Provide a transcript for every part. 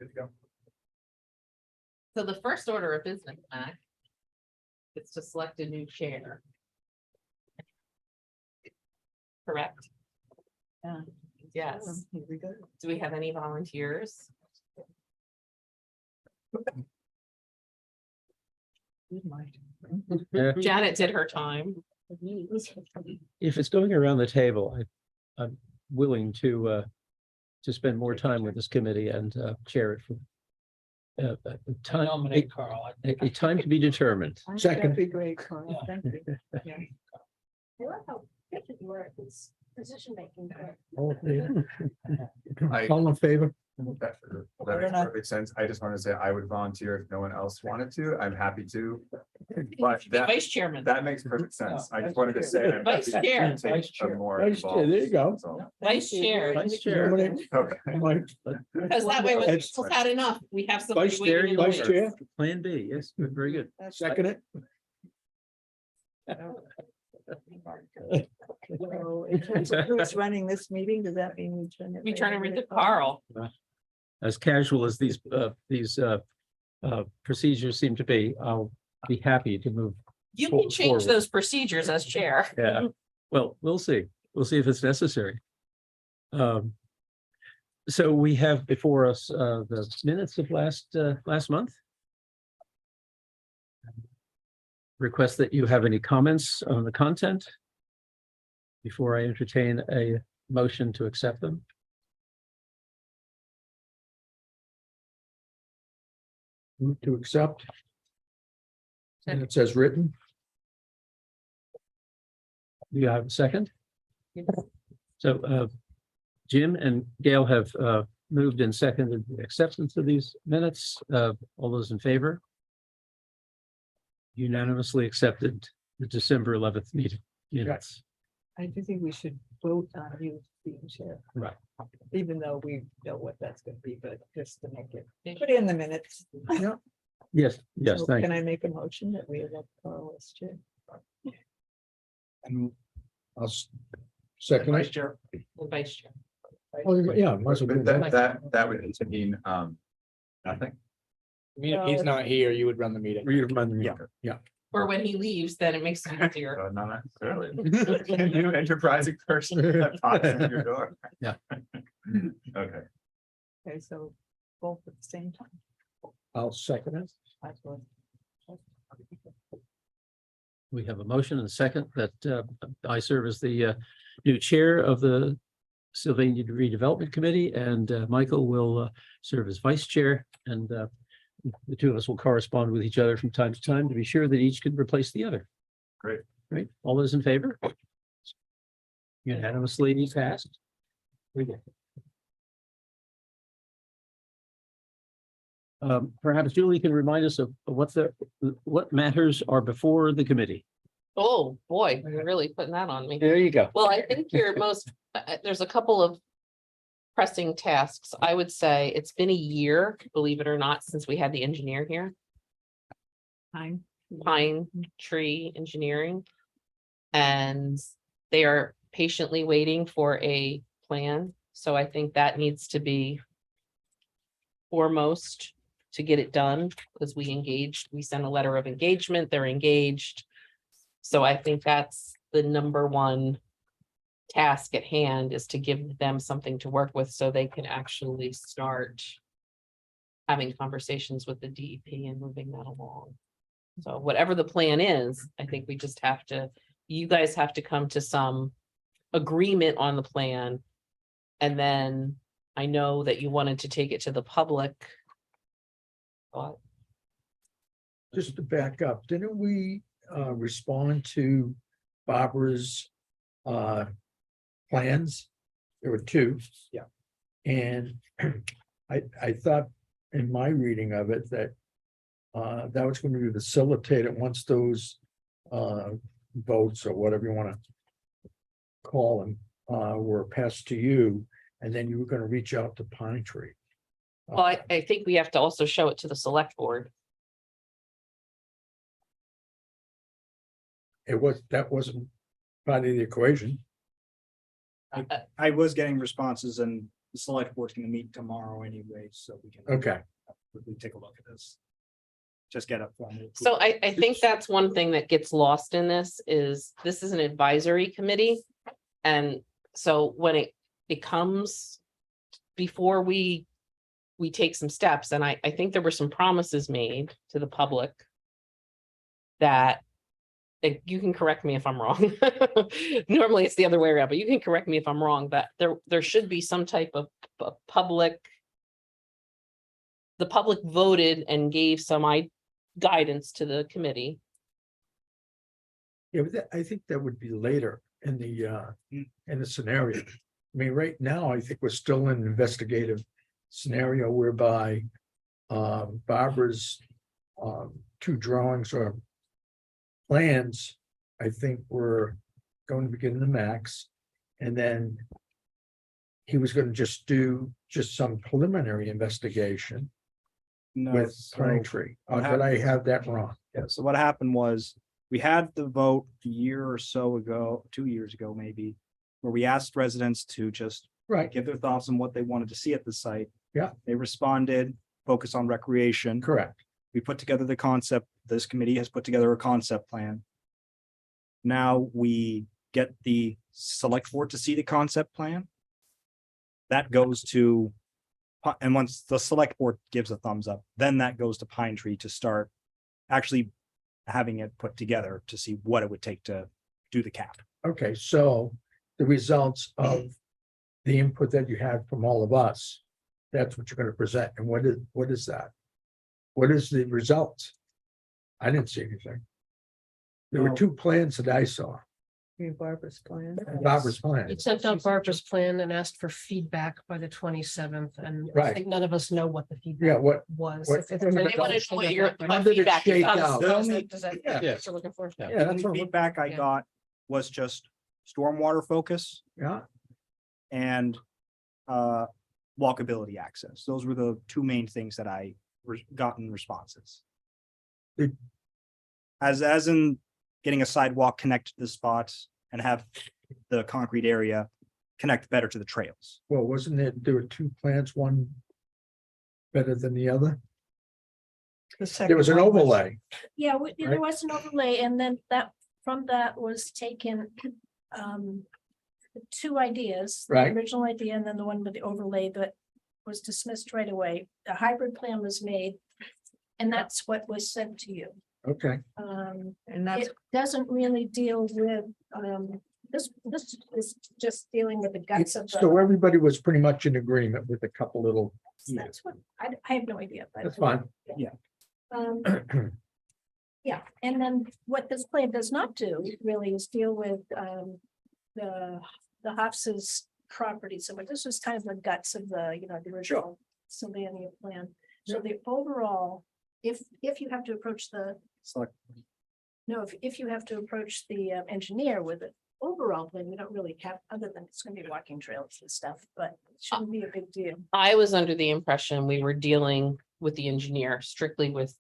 Good to go. So the first order of business, Mac, is to select a new chair. Correct? Yes. Here we go. Do we have any volunteers? Janet did her time. If it's going around the table, I'm willing to spend more time with this committee and chair it for time, Nominate Carl. a time to be determined. Second. That'd be great, Carl. Thank you. Yeah. I love how efficient you are at this decision making. All in favor? That makes perfect sense. I just want to say I would volunteer if no one else wanted to. I'm happy to. But Vice chairman. that makes perfect sense. I just wanted to say. I'm Vice happy to chair. take Vice chair. a more Vice chair, involved- there you go. that's all. Vice chair. Vice chair. Okay. Because that way, when It's- people's had enough, we have somebody. Vice chair, waiting in you the vice wings. chair, plan B, yes, very good. Second it. So in terms of who's running this meeting, does that mean we turn it? We turn it over to Carl. As casual as these procedures seem to be, I'll be happy to move. You can change forward. those procedures as chair. Yeah, well, we'll see. We'll see if it's necessary. So we have before us the minutes of last month. Request that you have any comments on the content before I entertain a motion to accept them. Move to accept. And it says written. Do you have a second? So Jim and Gail have moved and seconded the acceptance of these minutes. All those in favor? Unanimously accepted the December 11th meeting minutes. I do think we should vote on you being chair. Right. Even though we know what that's gonna be, but just to make it, put it in the minutes. Yes, yes, So thank Can you. I make a motion that we elect Carl as chair? And I'll second Vice it. chair. And vice chair. Oh, yeah, might as well do But that. that would mean, nothing. I mean, if he's not here, you would run the meeting. Read them on the meeting. Yeah. Or when he leaves, then it makes it easier. Not necessarily. New enterprising person that pops in your door. Yeah. Okay. Okay, so both at the same time. I'll second it. That's what- We have a motion and a second that I serve as the new chair of the Sylvania Redevelopment Committee, and Michael will serve as vice chair, and the two of us will correspond with each other from time to time to be sure that each can replace the other. Great. Great. All those in favor? Unanimously passed. Very good. Perhaps Julie can remind us of what matters are before the committee. Oh, boy, you're really putting that on me. There you go. Well, I think your most, there's a couple of pressing tasks. I would say it's been a year, believe it or not, since we had the engineer here, Time. Pine Tree Engineering. And they are patiently waiting for a plan. So I think that needs to be foremost to get it done, because we sent a letter of engagement, they're engaged. So I think that's the number one task at hand, is to give them something to work with so they can actually start having conversations with the DEP and moving that along. So whatever the plan is, I think we just have to, you guys have to come to some agreement on the plan. And then I know that you wanted to take it to the public. But Just to back up, didn't we respond to Barbara's plans? There were two. Yeah. And I thought in my reading of it that that was going to be facilitated once those votes or whatever you want to call them were passed to you, and then you were going to reach out to Pine Tree. well, I think we have to also show it to the select board. That wasn't part of the equation. I was getting responses and The select board's gonna meet tomorrow anyway, so we can. Okay, Quickly take a look at this. Just get up. So I think that's one thing that gets lost in this is an advisory committee. And so when it comes before we take some steps, and I think there were some promises made to the public that you can correct me if I'm wrong. Normally it's the other way around, but you can correct me if I'm wrong, that there should be some type of public. The public voted and gave some guidance to the committee. yeah, but I think that would be later in the scenario. I mean, right now, I think we're still in an investigative scenario whereby Barbara's two drawings or plans, I think were going to begin the max. And then he was going to just do some preliminary investigation No, with so- Pine Tree. what But I happened- have that wrong. Yeah, so what happened was, we had the vote a year or so ago, 2 years ago maybe, where we asked residents to just Right, give their thoughts on what they wanted to see at the site. Yeah. They responded, focus on recreation. correct. We put together the concept, this committee has put together a concept plan. Now we get the select board to see the concept plan. That goes to, and once the select board gives a thumbs up, then that goes to Pine Tree to start actually having it put together to see what it would take to do the cap. Okay, so the results of the input that you had from all of us, that's what you're gonna present. And what is that? What is the result? I didn't see anything. There were No. two plans that I saw, Barbara's plan. Barbara's He plan. sent out Barbara's plan and asked for feedback by the 27th, and I Right. think none of us know what the Yeah, feedback what, was. what- If there's They any They wanted to know what your How did it feedback is shake on out? Does that Yeah. what you're looking for? yeah, The that's only what, feedback I yeah. got was just stormwater focus yeah, and walkability access. Those were the two main things that I got in responses. Did- As in getting a sidewalk connect to the spots and have the concrete area connect better to the trails. well, wasn't it, there were two plans, one better than the other? There was an overlay, Yeah, Right. there was an overlay, and then from that was taken, the two ideas. the Right. Original idea, and then the one with the overlay that was dismissed right away. The hybrid plan was made, and that's what was sent to you. okay, And that's, It doesn't really deal with, this is just dealing with the guts of the. so everybody was pretty much in agreement with a couple little, That's what, I have no idea. but- that's fine. Um, yeah, and then what this plan does not do really is deal with, the Hofs's property. So this was kind of the guts of the, the original Sylvania plan. So the overall, if you have to approach Select no, if you have to approach the engineer with it, overall plan, we don't really have, other than it's gonna be walking trails and stuff, but it shouldn't be a big deal. I was under the impression we were dealing with the engineer strictly with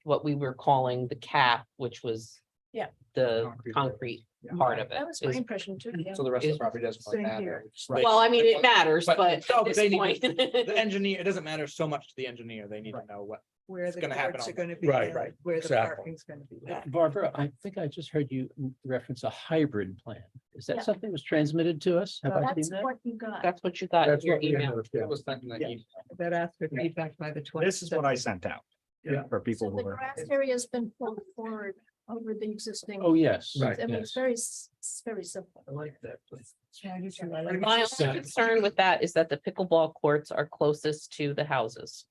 what we were calling the cap, which was Yeah. the Concrete. concrete Yeah. part of it. That was my is- impression too, yeah. So the rest of Is- the property doesn't Same really matter. here. It's Right. Well, I mean, it matters, But- but no, at but this they need point. The engineer, it doesn't matter so much to the engineer. They need to Right. know what. where It's the gonna happen courts are on- gonna be. Right, and right, Where the exactly. parking's gonna be. Barbara, I think I just heard you reference a hybrid plan. Is Yeah. that something that was transmitted to us? Have I That's seen that? what you got. That's what you got in That's your what we email. ended up, yeah. It was sent in the Yeah. email. That asked for feedback by the 20. This is what I sent out. Yeah. For So people the who are. grass area has been pulled forward over the existing. Oh, yes. Right. I mean, yes. it's very simple. I like that. My only concern with that is that the pickleball courts are closest to the houses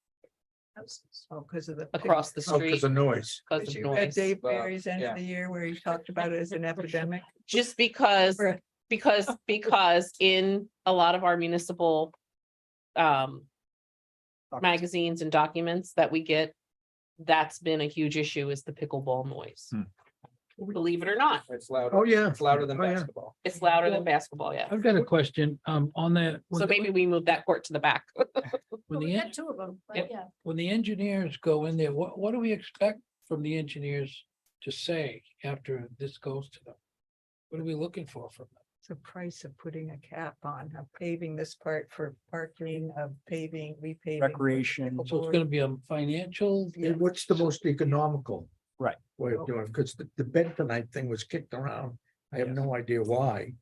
Oh, because of the. across the Oh, street because of noise. because Did of you read noise. Dave Barry's end yeah. of the year where he talked about it as an epidemic? Just because, Right. because in a lot of our municipal magazines and documents that we get, that's been a huge issue is the pickleball noise. Believe it or not, It's louder. Oh, yeah. It's louder than Oh, yeah. basketball. it's louder than basketball, yeah. I've got a question, on the. So maybe we move that court to the back. Well, we had two of them, Yep. but yeah. when the engineers go in there, what do we expect from the engineers to say after this goes to them? What are we looking for from them? the price of putting a cap on, of paving this part for parking, of paving, repaving? for Recreation. So it's pickleball? gonna be a financial. And what's the most economical? Right. Way of doing it, because the bentonite thing was kicked around. I have no idea why.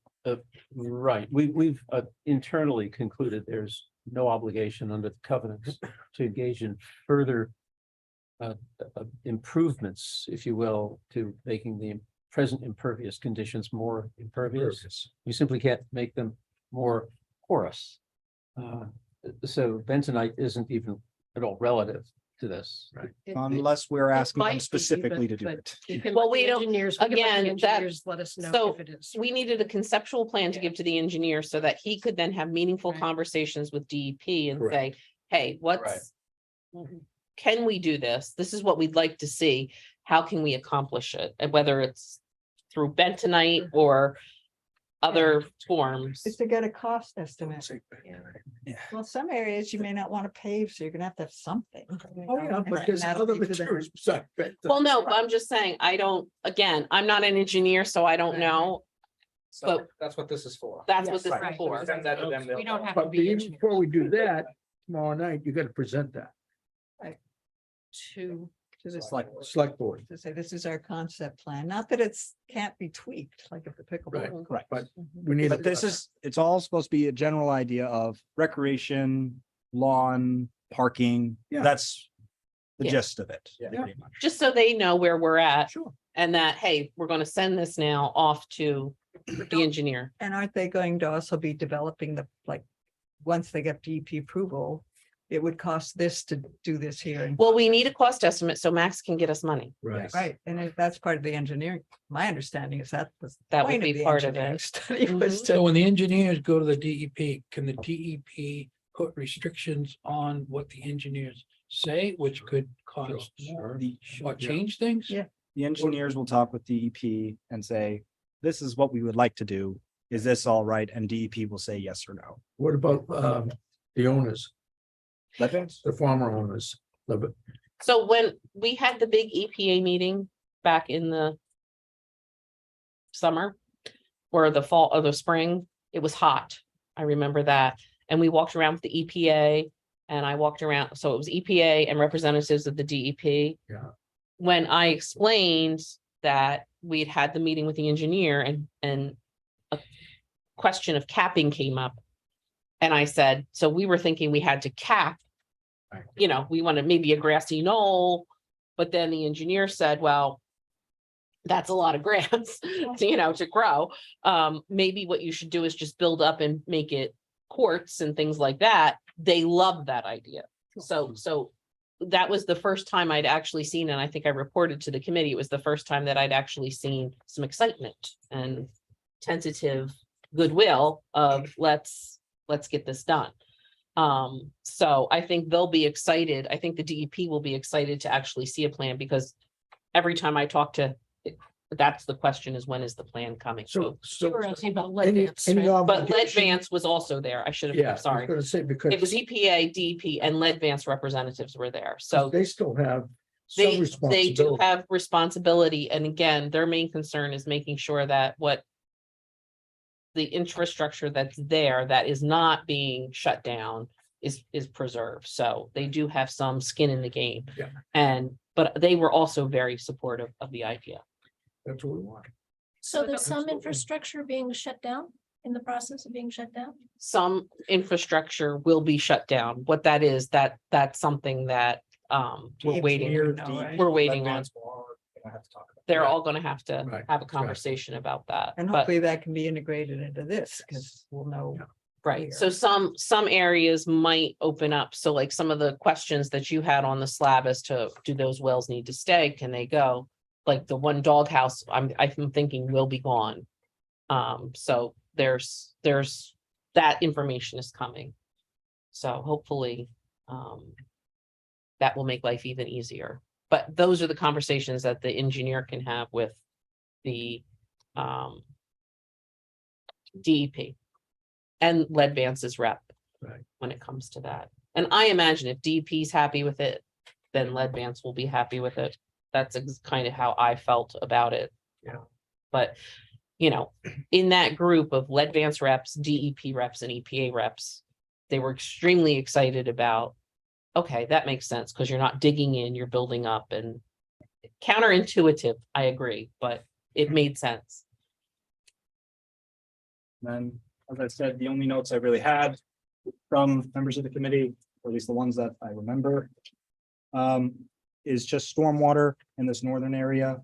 Right, we've internally concluded there's no obligation under the covenants to engage in further improvements, if you will, to making the present impervious conditions more impervious. You simply can't make them more porous. So bentonite isn't even at all relative to this. Right. Unless we're It asking might them be, specifically to do but it. you can Well, let the we don't- engineers- we can let the again, that- engineers Let us know so if it is. we needed a conceptual plan to give to the engineer so that he could then have meaningful Right. conversations with DEP and Correct. say, hey, what's. Can we do this? This is what we'd like to see. How can we accomplish it? And whether it's through bentonite or other forms. Is to get a cost estimate. Well, some areas you may not want to pave, so you're gonna have to have something. Oh, yeah, but there's And that'll other be for the- materials besides bentonite. Well, no, but I'm just saying, I don't, again, I'm not an engineer, so I don't Right, know. But That's what this is for. that's what Yes, this right. is for. Send that to them, they'll- We don't have to But be even engineers before we do that, tomorrow night, you gotta present that, to. To the select board. to say, this is our concept plan, not that it's can't be tweaked like if the pickleball. Correct. But we need. But this is, it's all supposed to be a general idea of recreation, lawn, parking. Yeah. That's the Yeah. gist of it. Yeah. pretty much. Just so they know where we're at Sure. and that, hey, we're gonna send this now off to the engineer. And aren't they going to also be developing the, like, once they get DEP approval, it would cost this to do this here? And Well, we need a cost estimate so Max can get us money. Right. Right, and if that's part of the engineering, my understanding is that was. the That would point be the part of engineering it. Study was Mhm. So to, when the engineers go to the DEP, can the DEP put restrictions on what the engineers say, which could cause more or change things? Yeah. The engineers will talk with DEP and say, this is what we would like to do. Is this all right? And DEP will say yes or no. What about the owners, Levins? the farmer owners? So when we had the big EPA meeting back in the summer or the fall or the spring, it was hot. I remember that. And we walked around with the EPA and I walked around. So it was EPA and representatives of the DEP. Yeah. When I explained that we'd had the meeting with the engineer and a question of capping came up. And I said, so we were thinking we had to cap, Right. you know, we wanted maybe a grassy knoll. But then the engineer said, well, that's a lot of grass, you know, to grow. Maybe what you should do is just build up and make it courts and things like that. They love that idea. So that was the first time I'd actually seen, and I think I reported to the committee, it was the first time that I'd actually seen some excitement and tentative goodwill of let's get this done. So I think they'll be excited. I think the DEP will be excited to actually see a plan because every time I talk to, that's the question is when is the plan coming? So, You were so. asking about lead Any, vance, any right? But Lead obligation- Vance was also there. I should have, Yeah, I I'm was sorry. gonna say, because It was EPA, DEP and Lead Vance representatives were there. So they still have some they do responsibility. have responsibility. And again, their main concern is making sure that what the infrastructure that's there that is not being shut down is preserved. So they do have some skin in the game. Yeah. But they were also very supportive of the idea. That's what we want. So there's some infrastructure being shut down, in the process of being shut down? Some infrastructure will be shut down. What that is, that's something that we're DEP waiting. would know, right? We're waiting on. Have to talk about. They're Right. all gonna have to Right, have a right. conversation about that. and But hopefully that can be integrated into this, because we'll know. Yeah. right, so here. some areas might open up. So like some of the questions that you had on the slab as to do those wells need to stay? Can they go? Like the one doghouse, I'm thinking will be gone. So there's that information is coming. So hopefully that will make life even easier. But those are the conversations that the engineer can have with the DEP and Lead Vance's rep. Right. When it comes to that. And I imagine if DEP's happy with it, then Lead Vance will be happy with it. That's kind of how I felt about it. Yeah. But you know, in that group of lead advance reps, DEP reps and EPA reps, they were extremely excited about, okay, that makes sense because you're not digging in, you're building up and counterintuitive, I agree, but it made sense. Then, as I said, the only notes I really had from members of the committee, or at least the ones that I remember, is just stormwater in this northern area.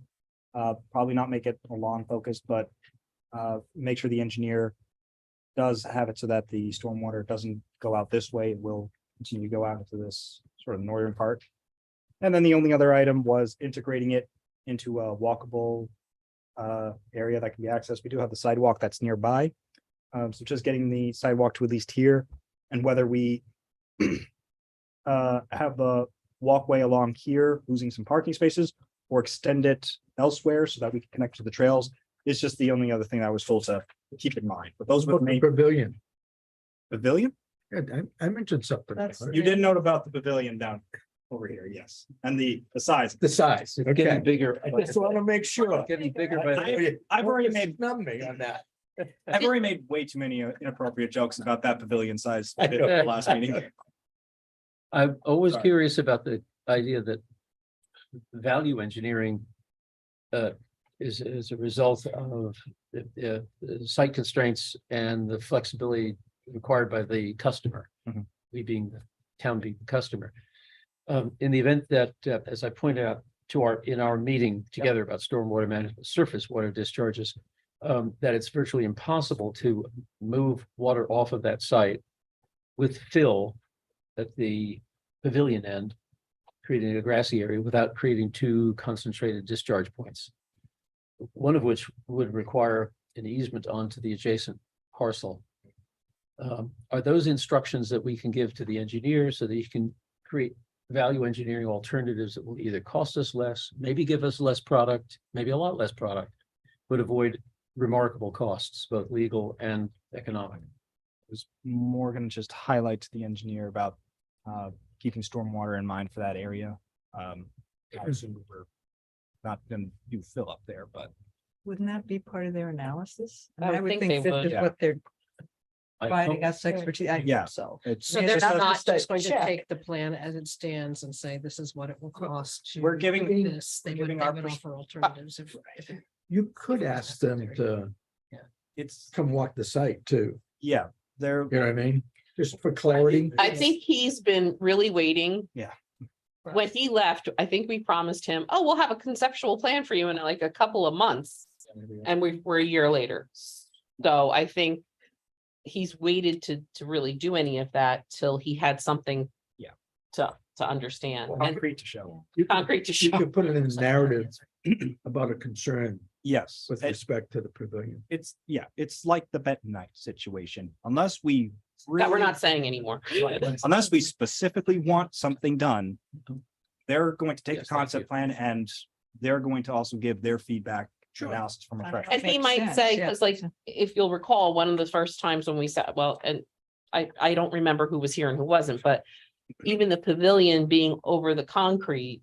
Probably not make it a long focus, but make sure the engineer does have it so that the stormwater doesn't go out this way. It will continue to go out into this sort of northern part. And then the only other item was integrating it into a walkable area that can be accessed. We do have the sidewalk that's nearby. So just getting the sidewalk to at least here, and whether we have the walkway along here, losing some parking spaces, or extend it elsewhere so that we can connect to the trails, is just the only other thing I was told to keep in mind. But those were the main. Pavilion. Pavilion? Yeah, I mentioned something. That's- You did note about the pavilion down over here, yes, and the size. The size, It's getting okay. bigger. I just want to make sure. Getting bigger by the I've already made Snub me on that. I've already made way too many inappropriate jokes about that pavilion size I know. at the last meeting. I'm always Sorry. curious about the idea that value engineering is a result of the site constraints and the flexibility required by the customer. Mhm. We being the town being the customer. In the event that, as I pointed out in our meeting together about stormwater management, surface water discharges, that it's virtually impossible to move water off of that site with fill at the pavilion end, creating a grassy area without creating two concentrated discharge points. One of which would require an easement onto the adjacent parcel. Are those instructions that we can give to the engineer so that he can create value engineering alternatives that will either cost us less, maybe give us less product, maybe a lot less product, but avoid remarkable costs, both legal and economic? Was more going to just highlight to the engineer about keeping stormwater in mind for that area. I assume we're not going to do fill up there, but Wouldn't that be part of their analysis? I would think they this would. is Yeah. what they're I providing hope- us expertise. I Yeah. think so. it's So Yeah, they're just not just a just going to check. take the plan as it stands and say, this is what it will cost. to We're giving- do this. They we're would, giving they our would pers- offer alternatives if it- You could ask them to it's come walk the site too. yeah, they're You know what I mean? Just for clarity. I think he's been really waiting. Yeah. When he left, I think we promised him, oh, we'll have a conceptual plan for you in like a couple of months. And we're a year later. So I think he's waited to really do any of that till he had something. Yeah. To understand and concrete to show. You could- concrete to You show. could put it in the narrative about a concern Yes, with respect to the pavilion. it's like the Bentonite situation. Unless we That we're really- not saying anymore. unless we specifically want something done, they're going to take the Yes, thank concept you. plan and they're going to also give their feedback analysis from a fresh. And he Makes might sense, say, yeah. because like, if you'll recall, one of the first times when we sat, well, and I don't remember who was here and who wasn't, but even the pavilion being over the concrete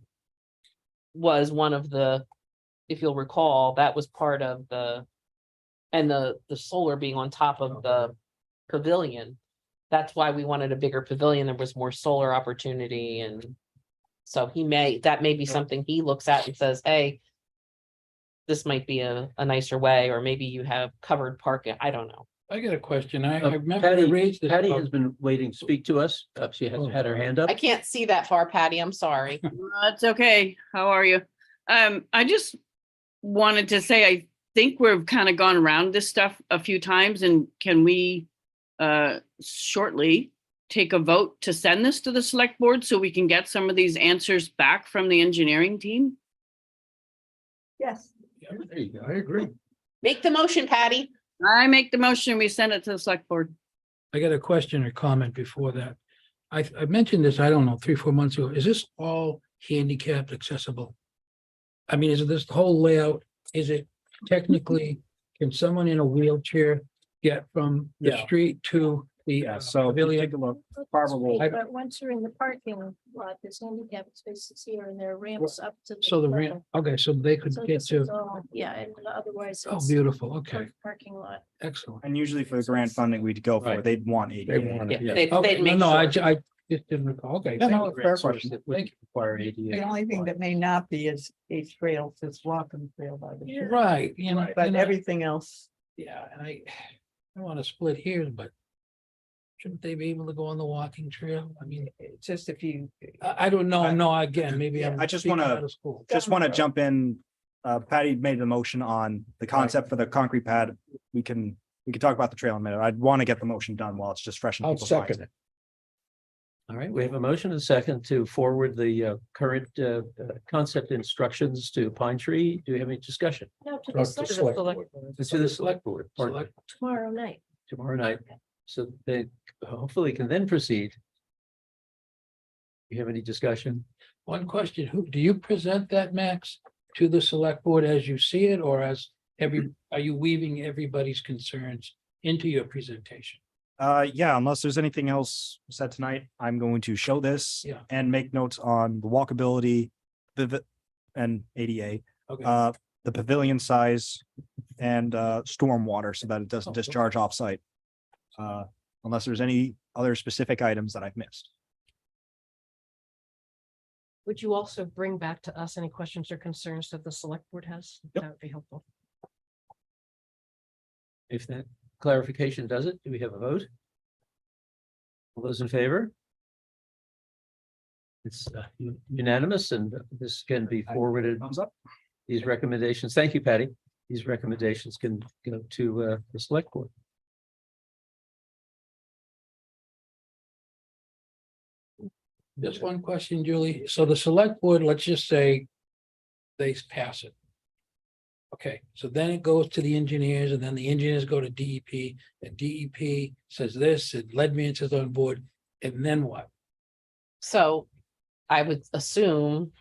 was one of the, if you'll recall, that was part of and the solar being on top of the pavilion. That's why we wanted a bigger pavilion. There was more solar opportunity and so that may be something he looks at and says, hey, this might be a nicer way, or maybe you have covered parking. I don't know. I got a question. I remember Patty- I raised this. Patty about- has been waiting to speak to us. She has had her hand up. I can't see that far, Patty. I'm sorry. That's okay. How are you? I just wanted to say, I think we've kind of gone around this stuff a few times, and can we shortly take a vote to send this to the select board so we can get some of these answers back from the engineering team? Yes. There you go. I agree. Make the motion, Patty. I make the motion, we send it to the select board. I got a question or comment before that. I mentioned this, I don't know, 3, 4 months ago. Is this all handicapped accessible? I mean, is it this whole layout? Is it technically, can someone in a wheelchair get from the Yeah. street to The Yeah, so if you pavilion? take a look, Barbara will, But once you're in the parking lot, there's handicap spaces here and there are ramps up to. So the ramp, okay, so they could So get this is to, all, yeah, and otherwise. oh, it's beautiful, okay, Parking lot. excellent. and usually for the grant funding we'd go for, Right. they'd want They 80. want Yeah, it, yeah. they'd Okay, make no, sure. I just didn't recall, okay. Yeah, thank no, you. fair question. Would require The ADA. only thing that may not be is a trail, is walking trail by the. shore. Right, you know, But and everything else, yeah, and I want to split hairs, but shouldn't they be able to go on the walking trail? I mean, it's just if you, I don't know, no, again, maybe I'm. I just speaking wanna- out of school. Just want to jump in. Patty made the motion on the concept for the concrete pad. We can talk about the trail in a minute. I'd want to get the motion done while it's just fresh in I'll people's minds. second it. All right, we have a motion and a second to forward the current concept instructions to Pine Tree. Do we have any discussion? No, to Not the to select select select board. To the select board, pardon me, Select- tomorrow night. tomorrow night, so they hopefully can then proceed. You have any discussion? One question, who, do you present that, Max, to the select board as you see it, or as are you weaving everybody's concerns into your presentation? Yeah, unless there's anything else said tonight, I'm going to show this Yeah. and make notes on the walkability, and ADA, Okay, the pavilion size and stormwater so that it doesn't Oh, discharge offsite. Unless there's any other specific items that I've missed. Would you also bring back to us any questions or concerns that the select board has? Yep. That would be helpful. If that clarification does it, do we have a vote? All those in favor? It's unanimous and this can be forwarded. Thumbs up. These recommendations, thank you, Patty. These recommendations can go to the select board. just one question, Julie. So the select board, let's just say they pass it. Okay, so then it goes to the engineers and then the engineers go to DEP and DEP says this and Leadman says on board. And then what? So I would assume.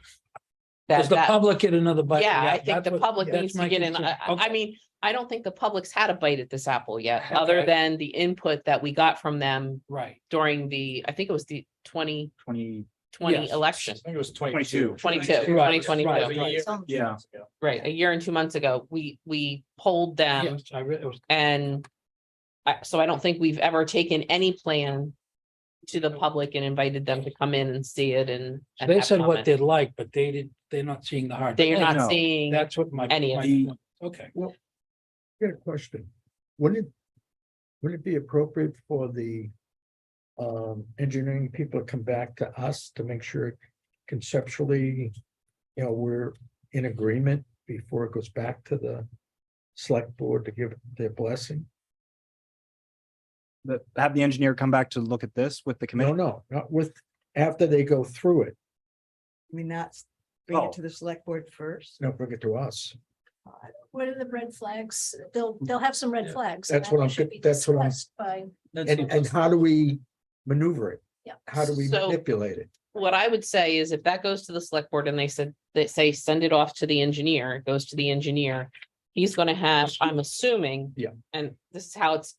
That Does the that, public get another bite? yeah, I think that's the what- public that's needs to my get in. concern. I Okay. mean, I don't think the public's had a bite at this apple yet, other Okay. than the input that we got from them Right, during the, I think it was the 2020 20, election. think it was 22. 2022. Yeah. Right, a year and 2 months ago, we polled them yes, I read, it was, and. So I don't think we've ever taken any plan to the public and invited them to come in and see it and. and they have said what comment. they'd like, but they're not seeing the hard. They are plan. not No. seeing, That's what my. any of my it. point. Okay, Got a question. Wouldn't it be appropriate for the engineering people to come back to us to make sure conceptually, we're in agreement before it goes back to the select board to give their blessing? Have the engineer come back to look at this with the committee. No, not with, after they go through it, I mean, not bring Oh. it to the select board first. no, bring it to us. What are the red flags? They'll have some red Yeah. flags. That's and what that I'm should good- be that's what I'm- discussed By, And how do we maneuver it? yeah. How do we So- manipulate it? what I would say is if that goes to the select board and they say, send it off to the engineer, it goes to the engineer. He's gonna have, I'm assuming. Yeah. And this is how it's,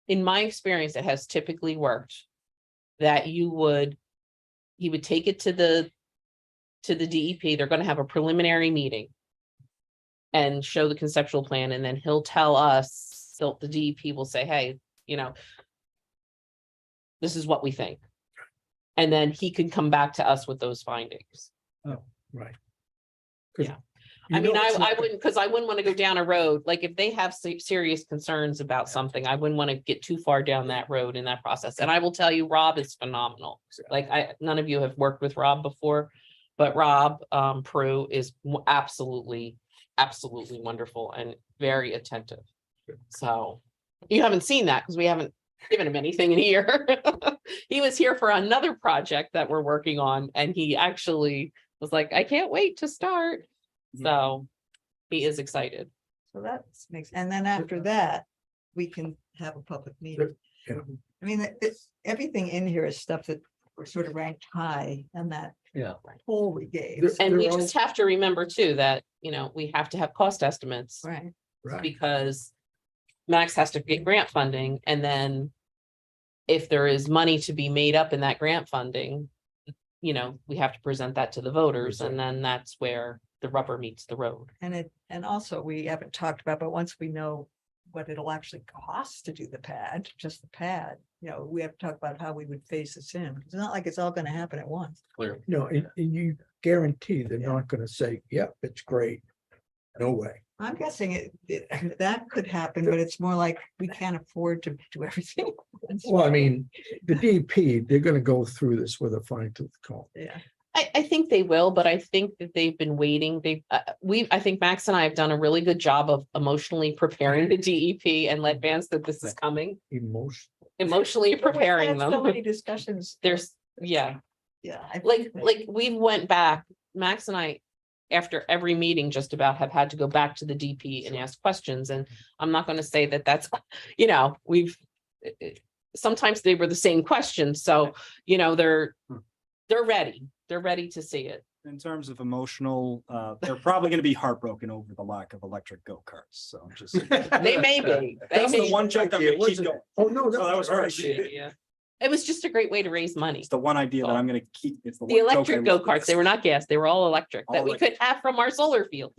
in my experience, it has typically worked. That he would take it to the DEP, they're gonna have a preliminary meeting. And show the conceptual plan, and then he'll tell us, so the DEP will say, hey, this is what we think. And then he could come back to us with those findings. Right. Yeah. I mean, I wouldn't, because I wouldn't want to go down a road, like if they have serious concerns about something, I wouldn't want to get too far down that road in that process. And I will tell you, Rob is phenomenal. Like none of you have worked with Rob before, but Rob Prue is absolutely wonderful and very attentive. So you haven't seen that because we haven't given him anything in a year. He was here for another project that we're working on, and he actually was like, I can't wait to start. So he is excited. So that makes, and then after that, we can have a public meeting. Yeah. I mean, everything in here is stuff that we're sort of ranked high and that Yeah. poll we gave. There- And we They're just have to remember too, that, we have to have cost estimates. Right. Right. Because Max has to get grant funding, and then if there is money to be made up in that grant funding, you know, we have to present that to the voters, and then that's where the rubber meets the road. And also, we haven't talked about, but once we know what it'll actually cost to do the pad, just the pad, you know, we have to talk about how we would phase this in. It's not like it's all gonna happen at once. Clear. No, and you guarantee they're not gonna say, yep, it's great. No way. I'm guessing that could happen, but it's more like we can't afford to do everything. Well, I mean, the DP, they're gonna go through this with a fine tooth comb. Yeah, I think they will, but I think that they've been waiting. I think Max and I have done a really good job of emotionally preparing the DEP and let Vance that this is coming, Emotion. emotionally preparing So many them. discussions. There's, yeah, Yeah. like we went back, Max and I, after every meeting, just about have had to go back to the DP and ask questions. And I'm not going to say that that's, you know, sometimes they were the same questions. So, you know, they're ready. They're ready to see it. In terms of emotional, they're probably gonna be heartbroken over the lack of electric go-karts, so just. They may be. They That's the may one joke I'm gonna keep going. Oh, no, So that was all right. right. be, yeah. It was just a great way to raise money. It's the one idea that I'm gonna keep. It's the The one joke I electric will- go-karts, they were not gas, they were all electric that All we could have from our solar field.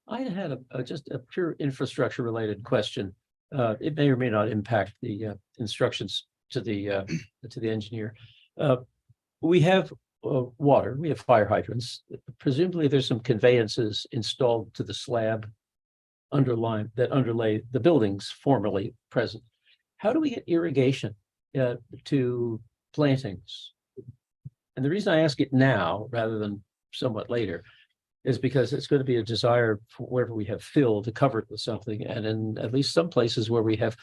I had just a pure infrastructure related question. It may or may not impact the instructions to the engineer. We have water, we have fire hydrants. Presumably there's some conveyances installed to the slab that underlay the buildings formerly present. How do we get irrigation to plantings? And the reason I ask it now rather than somewhat later is because it's going to be a desire for wherever we have fill to cover it with something. And in at least some places where we have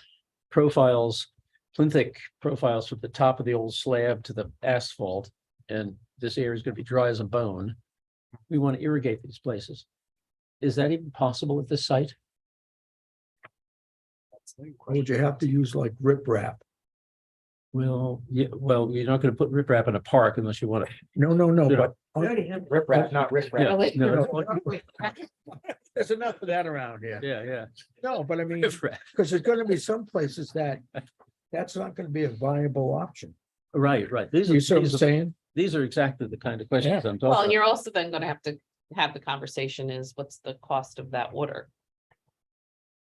profiles, plinthic profiles from the top of the old slab to the asphalt, and this area is going to be dry as a bone, we want to irrigate these places. Is that even possible at this site? Would you have to use like riprap? Well, yeah, well, you're not going to put riprap in a park unless you want to. No, Yeah. but. Riprap, not riprap. Yeah, no, There's enough of that around here. yeah. No, but I mean, Riprap. because there's gonna be some places that's not gonna be a viable option. Right. You see what I'm saying? These are exactly the kind of questions I'm talking Well, and about. you're also then gonna have to have the conversation is what's the cost of that water?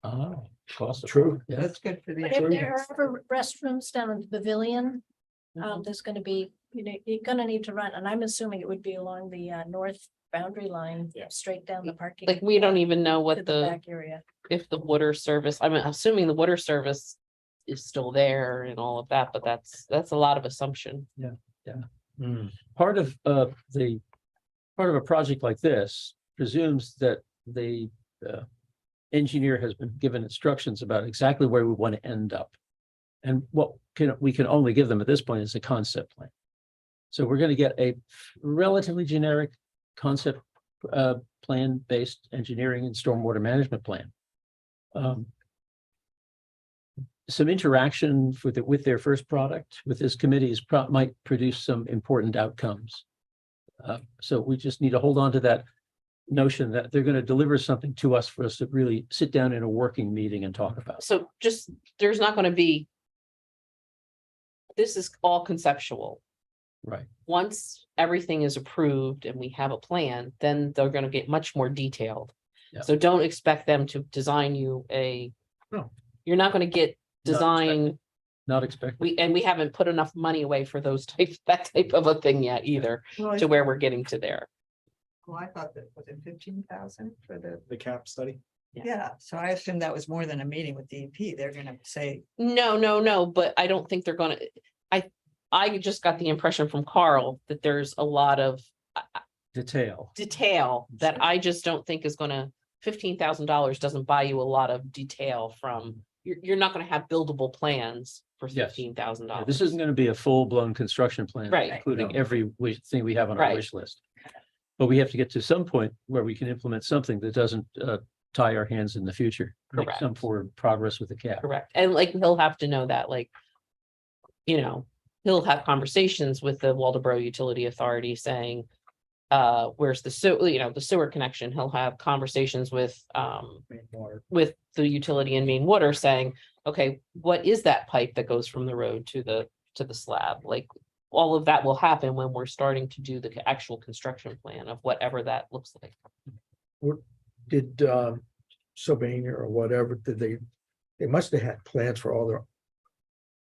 Oh, cost of- True. Yeah. That's good for the. But if there are ever restrooms down in the pavilion, Mm-hmm. there's gonna be, you know, you're gonna need to run, and I'm assuming it would be along the north boundary line, Yeah. straight down the parking. Like, we don't even know to what the, back area. if the water service, I'm assuming the water service is still there and all of that, but that's a lot of assumption. Part of a project like this presumes that the engineer has been given instructions about exactly where we want to end up. And what we can only give them at this point is a concept plan. So we're going to get a relatively generic concept plan based engineering and stormwater management plan. Some interaction with their first product with this committee might produce some important outcomes. So we just need to hold on to that notion that they're going to deliver something to us for us to really sit down in a working meeting and talk about. So just, there's not gonna be. This is all conceptual. Right. Once everything is approved and we have a plan, then they're gonna get much more detailed. Yeah. So don't expect them to design you No. You're not gonna get Not design, Not expected. we haven't put enough money away for that type of a thing yet either, to where we're getting to there. Well, I thought that was it 15,000 for The cap study. yeah, so I assumed that was more than a meeting with DEP. They're gonna say, No, but I don't think they're gonna, I just got the impression from Carl that there's a lot of Detail. detail that I just don't think is gonna, $15,000 doesn't buy you a lot of detail from, you're not gonna have buildable plans for Yes. $15,000. This isn't going to be a full-blown construction plan. Right. Including every thing we have on our Right. wish list. But we have to get to some point where we can implement something that doesn't tie our hands in the future. Make Correct. some forward progress with the cap. Correct, and like, he'll have to know that, like, you know, he'll have conversations with the Waldeboro Utility Authority saying, where's the the sewer connection, he'll have conversations with with the utility and main water saying, okay, what is that pipe that goes from the road to the slab? Like, all of that will happen when we're starting to do the actual construction plan of whatever that looks like. Did Sylvania or whatever, did they must have had plans for all their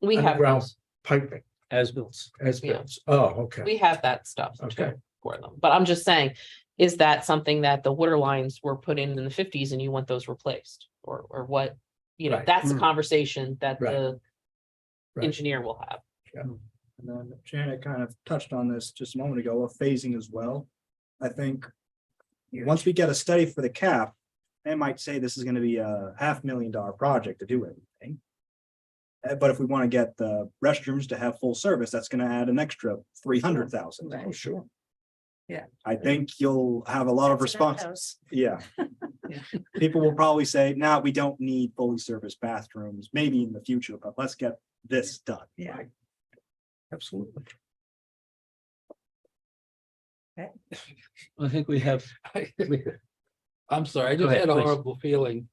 We have underground those. piping As built. as Yeah. built. Oh, okay. We have that stuff too Okay. for them, but I'm just saying, is that something that the water lines were put in the 50s and you want those replaced? Or what, Right. that's a conversation that Right. the Right. engineer will have. And then Janet kind of touched on this just a moment ago, of phasing as well. I think once we get a study for the cap, they might say this is gonna be a $500,000 project to do everything. But if we want to get the restrooms to have full service, that's gonna add an extra 300,000. Oh, sure. I think you'll have a lot of That's that response. house. Yeah. Yeah. People will probably say, nah, we don't need fully serviced bathrooms, maybe in the future, but let's get this done. Yeah. Absolutely. I think we have. I'm sorry, I Go just ahead, had a please. horrible feeling.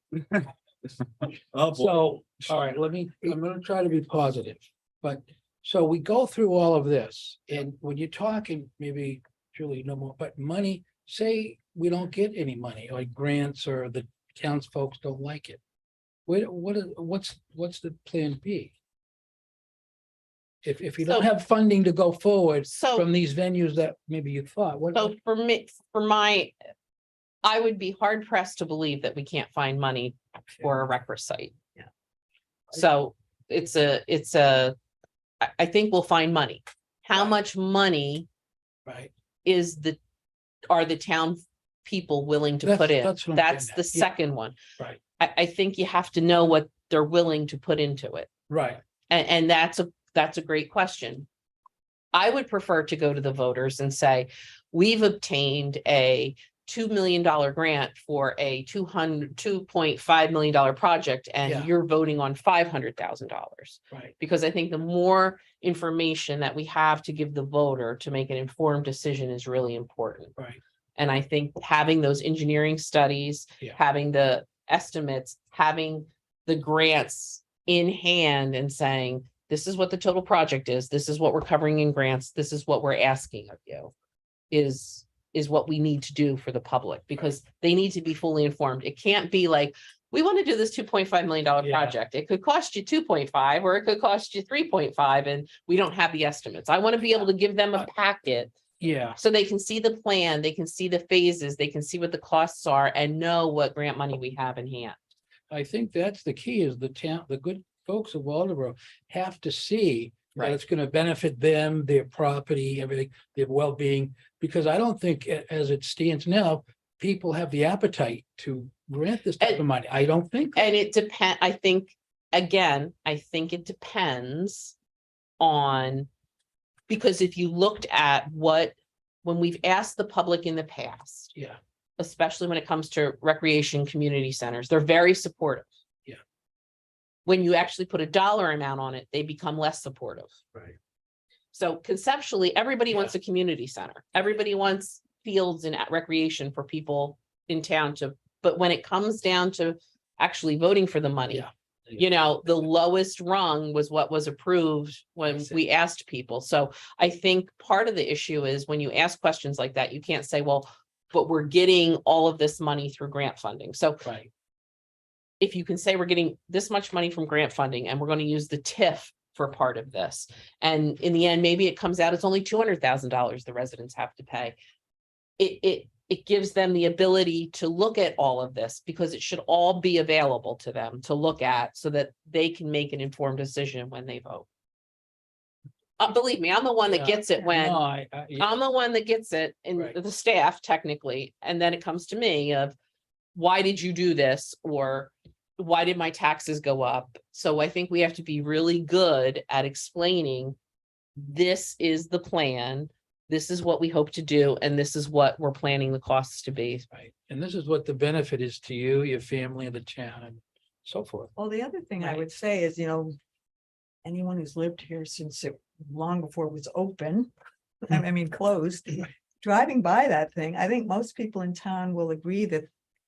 Oh, boy. So, all right, I'm gonna try to be positive, but so we go through all of this, and when you're talking, maybe Julie, no more, but money, say we don't get any money, like grants, or the townsfolk don't like it. What's the plan B? If you don't So- have funding to go forward So- from these venues that maybe you thought, what? So I would be hard pressed to believe that we can't find money for a record site. Yeah. So I think we'll find money. How Right. much money Right, are the town people willing to That's- put in? that's what I'm That's getting the at, yeah. second one. right, I think you have to know what they're willing to put into it. right, And that's a great question. I would prefer to go to the voters and say, we've obtained a $2 million grant for a $2.5 million project, Yeah. and you're voting on $500,000. right. Because I think the more information that we have to give the voter to make an informed decision is really important. Right. And I think having those engineering studies, Yeah. having the estimates, having the grants in hand and saying, this is what the total project is, this is what we're covering in grants, this is what we're asking of you, is what we need to do for the public, because they need to be fully informed. It can't be like, we want to do this $2.5 million Yeah. project. It could cost you 2.5, or it could cost you 3.5, and we don't have the estimates. I want to be able to give them a packet Yeah, so they can see the plan, they can see the phases, they can see what the costs are, and know what grant money we have in hand. I think that's the key, is the town, the good folks of Waldeboro have to see that Right. it's gonna benefit them, their property, everything, their well-being, because I don't think as it stands now, people have the appetite to grant this type of money. I don't think. And it depend, I think it depends on, because if you looked at when we've asked the public in the past, Yeah, especially when it comes to recreation community centers, they're very supportive. Yeah. When you actually put a dollar amount on it, they become less supportive. right. So conceptually, everybody wants a community center. Everybody wants fields and recreation for people in town but when it comes down to actually voting for the money, Yeah. the lowest rung was what was approved when That's it. we asked people. So I think part of the issue is when you ask questions like that, you can't say, well, but we're getting all of this money through grant funding. So Right, if you can say we're getting this much money from grant funding and we're going to use the TIF for part of this, and in the end, maybe it comes out it's only $200,000 the residents have to pay. It gives them the ability to look at all of this, because it should all be available to them to look at so that they can make an informed decision when they vote. Believe me, I'm the one that Yeah. gets it when. no, yeah, I'm the one that gets it in Right. the staff technically, and then it comes to me of, why did you do this? Or why did my taxes go up? So I think we have to be really good at explaining, this is the plan, this is what we hope to do, and this is what we're planning the costs to be. right. And this is what the benefit is to you, your family, and the town, and so forth. Well, the other thing I Right. would say is, anyone who's lived here since long before it was open, I mean, closed, driving by that thing, I think most people in town will agree that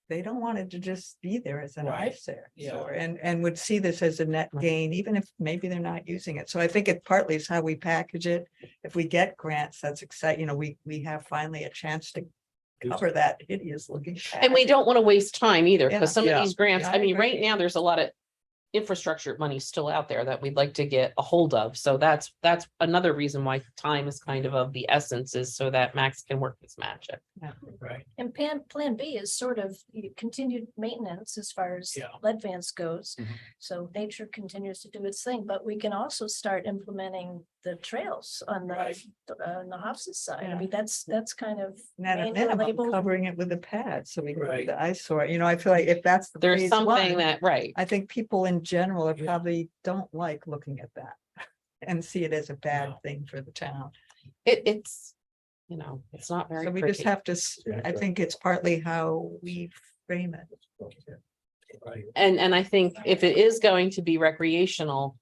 they don't want it to just be there as an Right. eyesore. Yeah. And would see this as a net gain, even if maybe they're not using it. So I think it partly is how we package it. If we get grants, that's exciting, we have finally a chance to cover that hideous looking. And we don't want to waste time either, Yeah. because some of Yeah. these grants, Yeah, I I mean, right agree. now, there's a lot of infrastructure money still out there that we'd like to get a hold of. So that's another reason why time is kind of the essence, is so that Max can work his magic. Right. And plan B is sort of continued maintenance as far as Yeah. lead vance goes. Mhm. So nature continues to do its thing, but we can also start implementing the trails on Right. the Hofs's side. I Yeah. mean, that's kind of. And at a manual minimum, labeled. covering it with a pad, so we can Right. do the eyesore, I feel like if that's the There's phase something one, that, right, I think people in general are Yeah. probably don't like looking at that. And see it as a bad No. thing for the town. it's, it's not very So we just pretty. have to, I think it's partly how we frame it. Right. And I think if it is going to be recreational,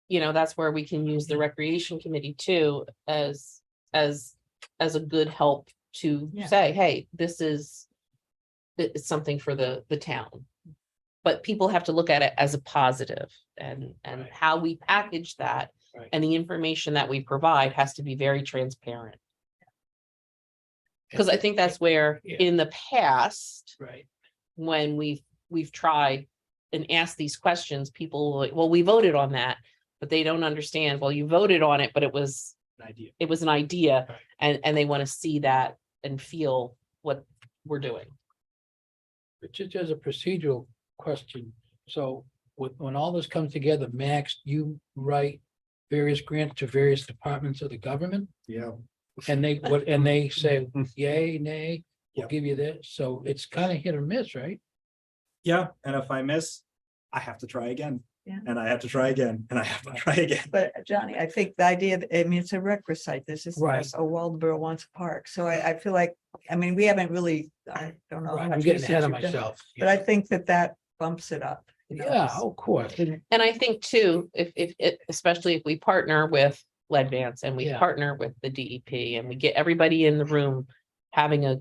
that's where we can use the recreation committee too, as a good help to Yeah. say, hey, this is, it's something for the town. But people have to look at it as a positive, and Right. how we package that Right. and the information that we provide has to be very transparent. Because I think that's where Yeah. in the past, Right. when we've tried and asked these questions, people will like, well, we voted on that, but they don't understand, well, you voted on it, but it was An idea. an idea, Right. and they want to see that and feel what we're doing. But just as a procedural question, so when all this comes together, Max, you write various grants to various departments of the government, Yeah. and they say yay, nay, we'll Yep. give you this, so it's kind of hit or miss, right? Yeah, and if I miss, I have to try again. Yeah. And I have to try again, and I have to try again. But Johnny, I think the idea, it's a rec site. This is Right. a Waldeboro wants a park. So I feel like, we haven't really, I don't know. how I'm much getting ahead of research you've done, myself. But I think that bumps it up. Yeah, of course. And I think too, especially if we partner with Lead Vance and we Yeah. partner with the DEP and we get everybody in the room having a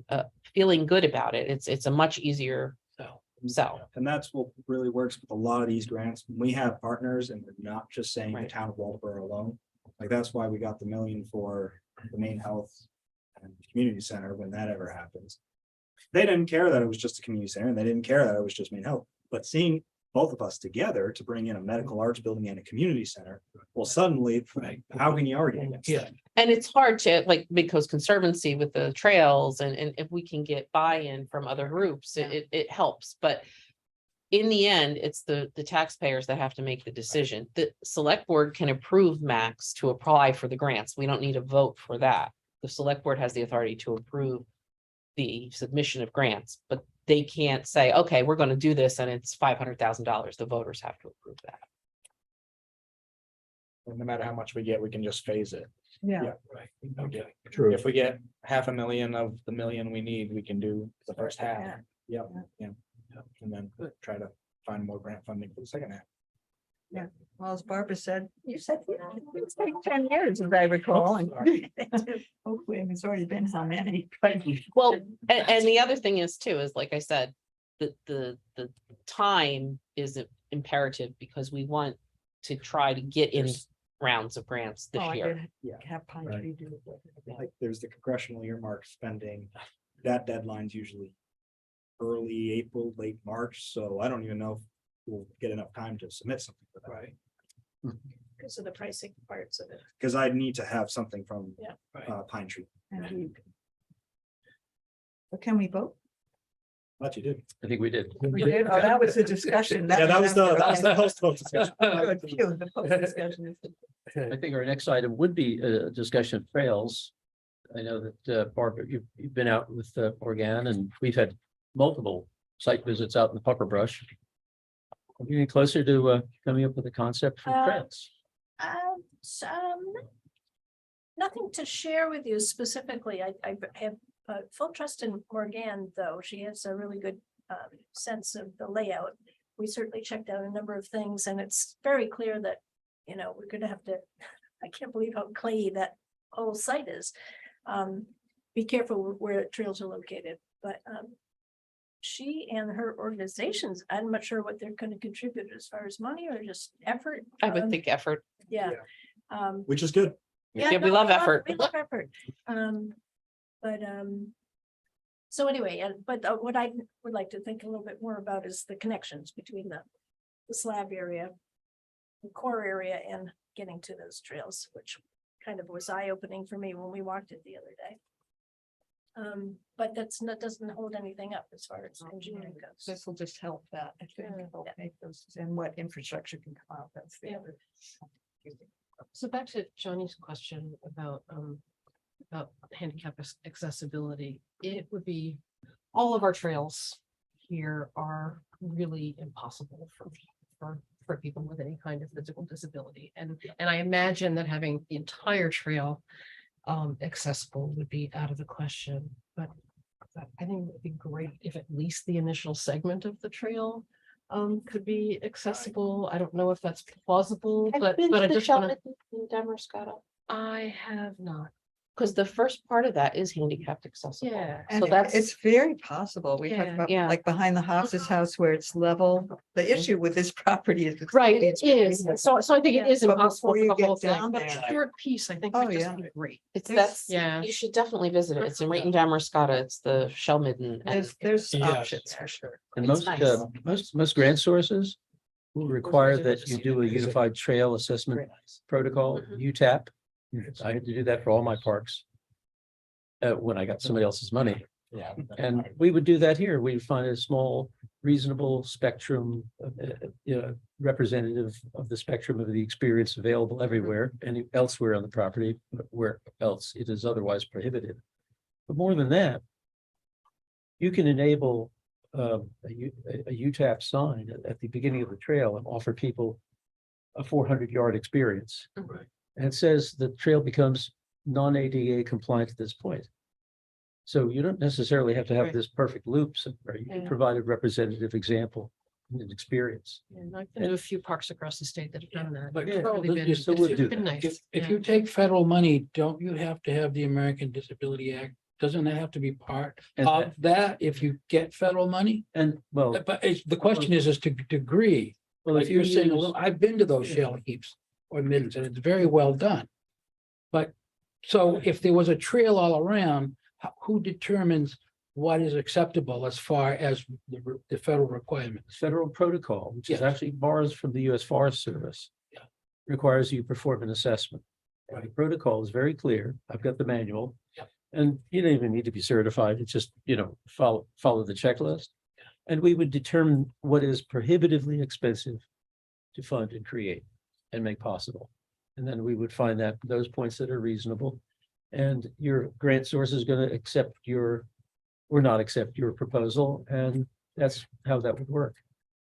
feeling good about it, it's a much easier So, sell. And that's what really works with a lot of these grants. We have partners and we're not just saying the Right. town of Waldeboro alone. Like, that's why we got the million for the main health and community center when that ever happens. They didn't care that it was just a community center, and they didn't care that it was just main health, but seeing both of us together to bring in a medical arts building and a community center, well, suddenly, right. how can you argue against Yeah, that? And it's hard to because conservancy with the trails and if we can get buy-in from other groups, it helps, but. In the end, it's the taxpayers that have to make the decision. The select board can approve Max to apply for the grants. We don't need a vote for that. The select board has the authority to approve the submission of grants, but they can't say, okay, we're going to do this and it's $500,000. The voters have to approve that. No matter how much we get, we can just phase it. Yeah. right. Okay. True. If we get 500,000 of the million we need, we can do the first half. Yeah. Yeah. And then try to find more grant funding for the second half. Well, as Barbara said, you said, it's like 10 years, as I recall. and Hopefully, it's already been how many, but Well, and the other thing is too, is like I said, the time is imperative because we want to try to get in rounds of grants this Oh, I year. did Yeah. have Pine Right. Tree do it. Like, there's the congressional earmark spending, that deadline's usually early April, late March, so I don't even know if we'll get enough time to submit something for that. Right. Because of the pricing parts of it. Because I'd need to have something from Right. Pine Tree. But can we vote? But you did. I think we did. We did? Oh, that was the discussion. Yeah, that was the okay. post-vote discussion. Good, phew, the post-discussion is- I think our next item would be a discussion of trails. I know that Barbara, you've been out with Organ and we've had multiple site visits out in the puffer brush. Are we getting closer to coming up with a concept for trails? Nothing to share with you specifically. I have full trust in Morgan, though. She has a really good sense of the layout. We certainly checked out a number of things, and it's very clear that, we're gonna have to, I can't believe how clayey that whole site is. be careful where trails are located, but she and her organizations, I'm not sure what they're gonna contribute as far as money or just effort. I would think effort. Yeah. Which is good. Yeah, we no, love effort. We love effort. But, so anyway, but what I would like to think a little bit more about is the connections between the slab area, the core area, and getting to those trails, which kind of was eye-opening for me when we walked it the other day. But that doesn't hold anything up as far as engineering goes. This will just help that, I think, help make those, and what infrastructure can come out, that's the Yeah. other. So back to Johnny's question about handicap accessibility, it would be, all of our trails here are really impossible for people with any kind of physical disability. And I imagine that having the entire trail accessible would be out of the question, but I think it would be great if at least the initial segment of the trail could be accessible. I don't know if that's plausible, but I just wanna, I have not. Because the first part of that is handicapped accessible. Yeah. And So that's, it's very possible. We talked Yeah. about Yeah. like behind the Hoff's house where it's level. The issue with this property is. it's- Right, it it's is. pretty- So I think it is But impossible before for you the get whole thing, down but a there- short piece, I think Oh, would just yeah. be great. that's, Yeah. you should definitely visit it. It's in right in Damascotta. It's the Shell Midden. and There's Yes. options for sure. And It's most grant sources will require that you do a unified trail assessment protocol, Mhm. UTAP. I had to do that for all my parks. When I got somebody else's money. Yeah. And we would do that here. We'd find a small, reasonable spectrum, representative of the spectrum of the experience available everywhere and elsewhere on the property, where else it is otherwise prohibited. But more than that, you can enable a UTAP sign at the beginning of the trail and offer people a 400-yard experience. Right. And it says the trail becomes non-ADA compliant at this point. So you don't necessarily have to have Right. this perfect loop somewhere. You can Yeah. provide a representative example and experience. And I've been to a few parks across the state that have done that. But It's Carol, really you been- still would it's do been that. nice. If Yeah. you take federal money, don't you have to have the American Disability Act? Doesn't that have to be part And of that if you get federal money? And well, But the question is to degree. well, Like if you're you saying, use- well, I've been to those Yeah. shell heaps or middens, and it's very well done. But so if there was a trail all around, who determines what is acceptable as far as the federal requirements? federal protocol, which is Yes. actually borrows from the US Forest Service. Yeah. Requires you perform an assessment. And the protocol is very clear. I've got the manual. Yeah. And you don't even need to be certified. It's just, follow the checklist. And we would determine what is prohibitively expensive to fund and create and make possible. And then we would find that those points that are reasonable. And your grant source is going to accept or not accept your proposal, and that's how that would work.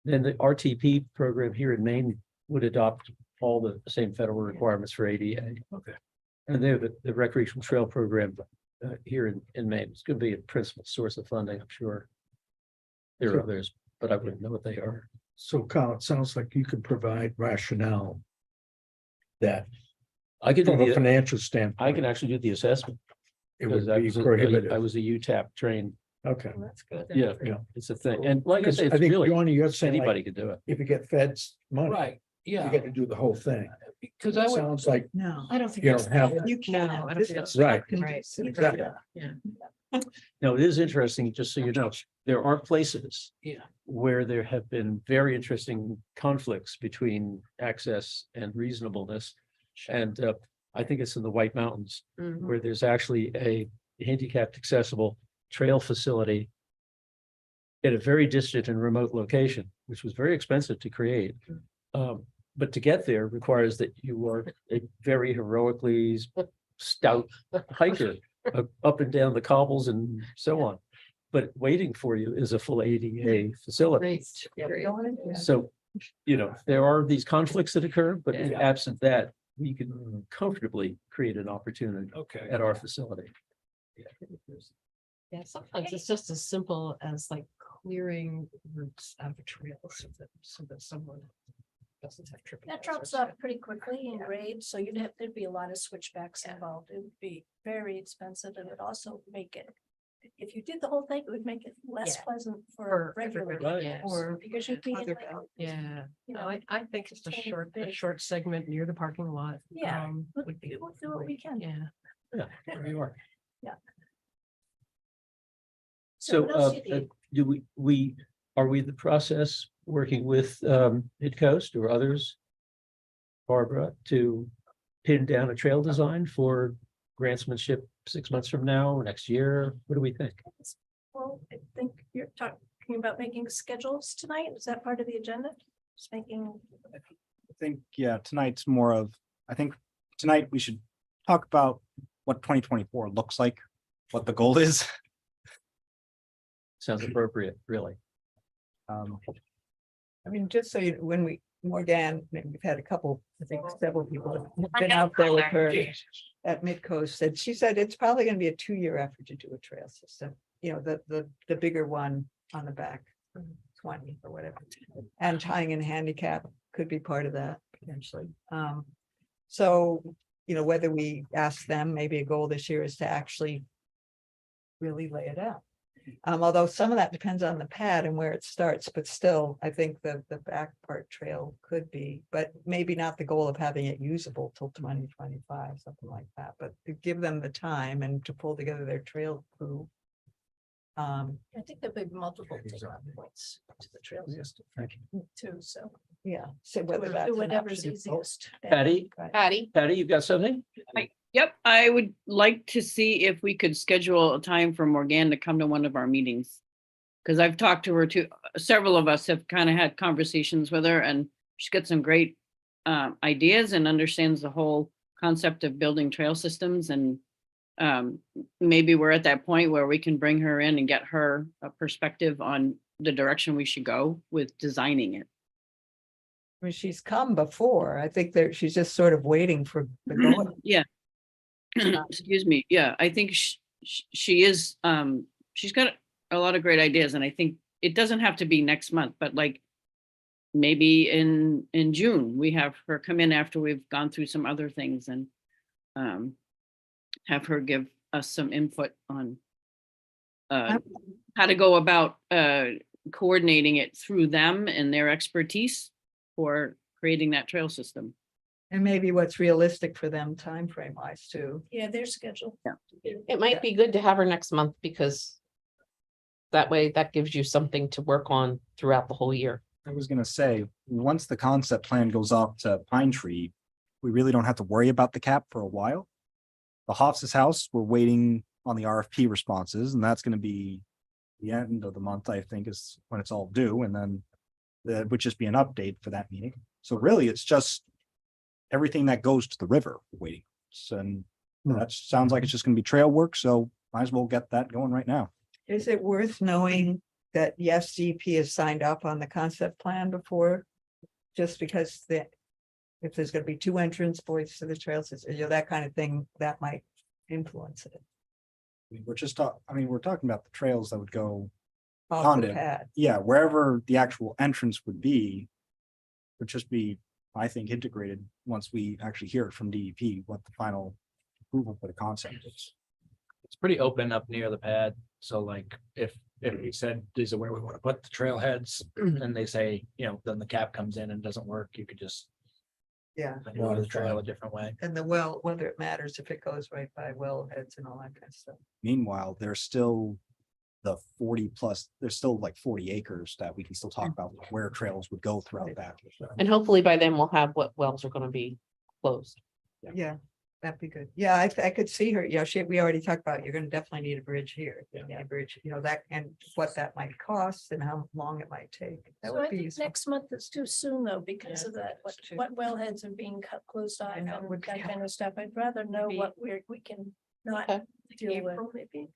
Then the RTP program here in Maine would adopt all the same federal requirements for ADA. Okay. And they're the recreational trail program here in Maine. It's going to be a principal source of funding, I'm sure. There are others, but I wouldn't know what they are. So Kyle, it sounds like you could provide rationale that I could do from a the, financial standpoint. I can actually do the assessment. It Because would I be was I prohibitive. was a UTAP trained, Okay. Well, that's good. yeah, Yeah. it's a thing. And like I Because say, I it's think, really, Johnny, you're saying anybody like, could do it. if you get feds money, Right, you yeah, get to do the whole thing. because I would, Sounds like No. I don't think. you that's- don't have, You No, can't. I don't This think is that's right. conducive. Exactly. No, it is interesting, just so you know, there are places. Yeah. Where there have been very interesting conflicts between access and reasonableness. And I think it's in the White Mountains, Mhm. where there's actually a handicapped accessible trail facility. At a very distant and remote location, which was very expensive to create. But to get there requires that you are a very heroically stout hiker up and down the cobbles and so on. But waiting for you is a full ADA facility. Great. So, there are these conflicts that occur, but absent that, we can comfortably create an opportunity okay. at our facility. Yeah, sometimes it's just as simple as like clearing roots out of a trail so that someone Doesn't have tripping That drops hazards. off pretty quickly in grade, so there'd be a lot of switchbacks involved. It would be very expensive and it would also make it. If you did the whole thing, it would make it less Yeah. pleasant for For regular. everybody, users, Or because you can't, other like, belt. Yeah, you no, know, I think it's a totally short, big. segment near the parking lot. Yeah, Would be. we'll do what we can. Yeah. Yeah, there you are. So So, what else you need? do are we in the process working with, Midcoast or others? Barbara, to pin down a trail design for grantsmanship 6 months from now or next year? What do we think? Well, I think you're talking about making schedules tonight. Is that part of the agenda? Just making, I think, yeah, tonight's more of, I think tonight we should talk about what 2024 looks like, what the goal is. Sounds appropriate, really. Um, I mean, just so you, when Morgan, we've had a couple, I think several people have been out there with her at Midcoast, and she said it's probably gonna be a 2-year effort to do a trail system. You know, the bigger one on the back, 20 or whatever. And tying in handicap could be part of that potentially. So, you know, whether we ask them, maybe a goal this year is to actually really lay it out. Although some of that depends on the pad and where it starts, but still, I think the back part trail could be, but maybe not the goal of having it usable till 2025, something like that, but to give them the time and to pull together their trail crew. I think there'll be multiple take-off points to the trail system too, so. Yeah, so whether that's. Do an whatever's option. easiest. Patty, Patty, You've got something? Yep, I would like to see if we could schedule a time for Morgan to come to one of our meetings. Because I've talked to her too, several of us have kind of had conversations with her and she's got some great ideas and understands the whole concept of building trail systems, and maybe we're at that point where we can bring her in and get her a perspective on the direction we should go with designing it. I mean, she's come before. I think that she's just sort of waiting for the go. Yeah. Excuse me. Yeah, I think she is, she's got a lot of great ideas, and I think it doesn't have to be next month, but like maybe in June, we have her come in after we've gone through some other things and have her give us some input on how to go about coordinating it through them and their expertise for creating that trail system. And maybe what's realistic for them time frame wise too. Yeah, their schedule. it might be good to have her next month because that way that gives you something to work on throughout the whole year. I was gonna say, once the concept plan goes off to Pine Tree, we really don't have to worry about the cap for a while. The Hoff's house, we're waiting on the RFP responses, and that's gonna be the end of the month, I think, is when it's all due, and then that would just be an update for that meeting. So really, it's just everything that goes to the river waiting. And that sounds like it's just gonna be trail work, so might as well get that going right now. Is it worth knowing that yes, DEP has signed up on the concept plan before? Just because if there's gonna be 2 entrance points to the trails, you know, that kind of thing, that might influence it. I mean, we're talking about the trails that would go, Off the Conduit. pad. yeah, wherever the actual entrance would be. Would just be, I think, integrated once we actually hear it from DEP, what the final approval for the concept is. It's pretty open up near the pad, so like if we said these are where we want to put the trailheads, and they say, you know, then the cap comes in and doesn't work, you could just Yeah, water the trail a different way. and whether it matters if it goes right by wellheads and all that kind of stuff. Meanwhile, there's still the 40 plus, there's still like 40 acres that we can still talk about where trails would go throughout that. And hopefully by then we'll have what wells are gonna be closed. Yeah, that'd be good. Yeah, I could see her, yeah, we already talked about, you're gonna definitely need a bridge here. Yeah. A bridge, you know, that, and what that might cost and how long it might take. That So I would be think useful. next month is too soon though, because Yeah, of that, that's true. what wellheads are being closed off I and know, it would that be- kind of stuff. I'd rather know Maybe- what we can not Okay. deal with. April, maybe.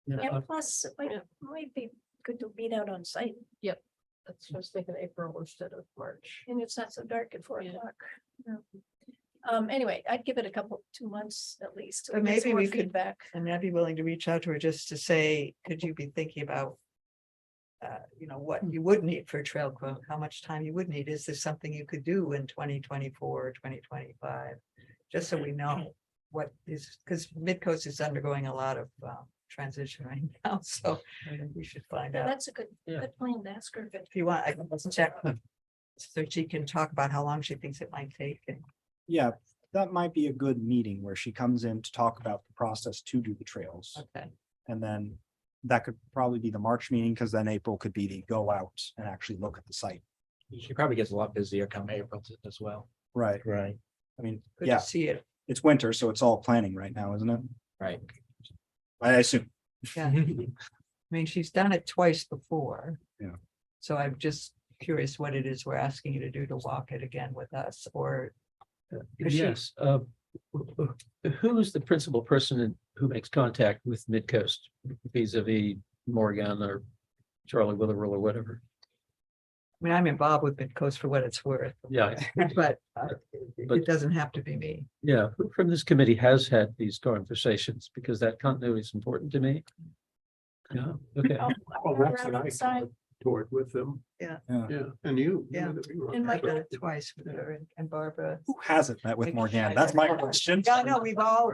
And plus, it might be good to meet out on site, That's what I was thinking April instead of March. and it's not so dark at 4 Yeah. o'clock. Yeah. Anyway, I'd give it a couple, 2 months at least. till But we get some maybe more we could- feedback. And I'd be willing to reach out to her just to say, could you be thinking about you know, what you would need for a trail quote, how much time you would need. Is this something you could do in 2024 or 2025? Just so we know what is, because Midcoast is undergoing a lot of transition right now, so we should find Yeah, out. that's a good, Yeah. good plan to ask her. But If you want, I can just check so she can talk about how long she thinks it might take. And Yeah, that might be a good meeting where she comes in to talk about the process to do the trails. okay, And then that could probably be the March meeting, because then April could be the go out and actually look at the site. She probably gets a lot busier come April as well. Right. Right. I mean, good yeah, to see it. it's winter, so it's all planning right now, isn't it? Right. I assume. Yeah. I mean, she's done it twice before. Yeah. So I'm just curious what it is we're asking you to do to walk it again with us, or Is she- Yes, who is the principal person who makes contact with Midcoast vis-a-vis Morgan or Charlie Witherell or whatever? I mean, I'm involved with Midcoast for what it's worth, Yeah, but it But- doesn't have to be me. yeah, who from this committee has had these conversations, because that continuity is important to me. Yeah, okay. Well, Rex around and I outside. toured with them. Yeah. Yeah, and you. Yeah. And I've Mike- done it twice with her and Barbara. Who hasn't met with Morgan? That's my question. Yeah, I know, we've all,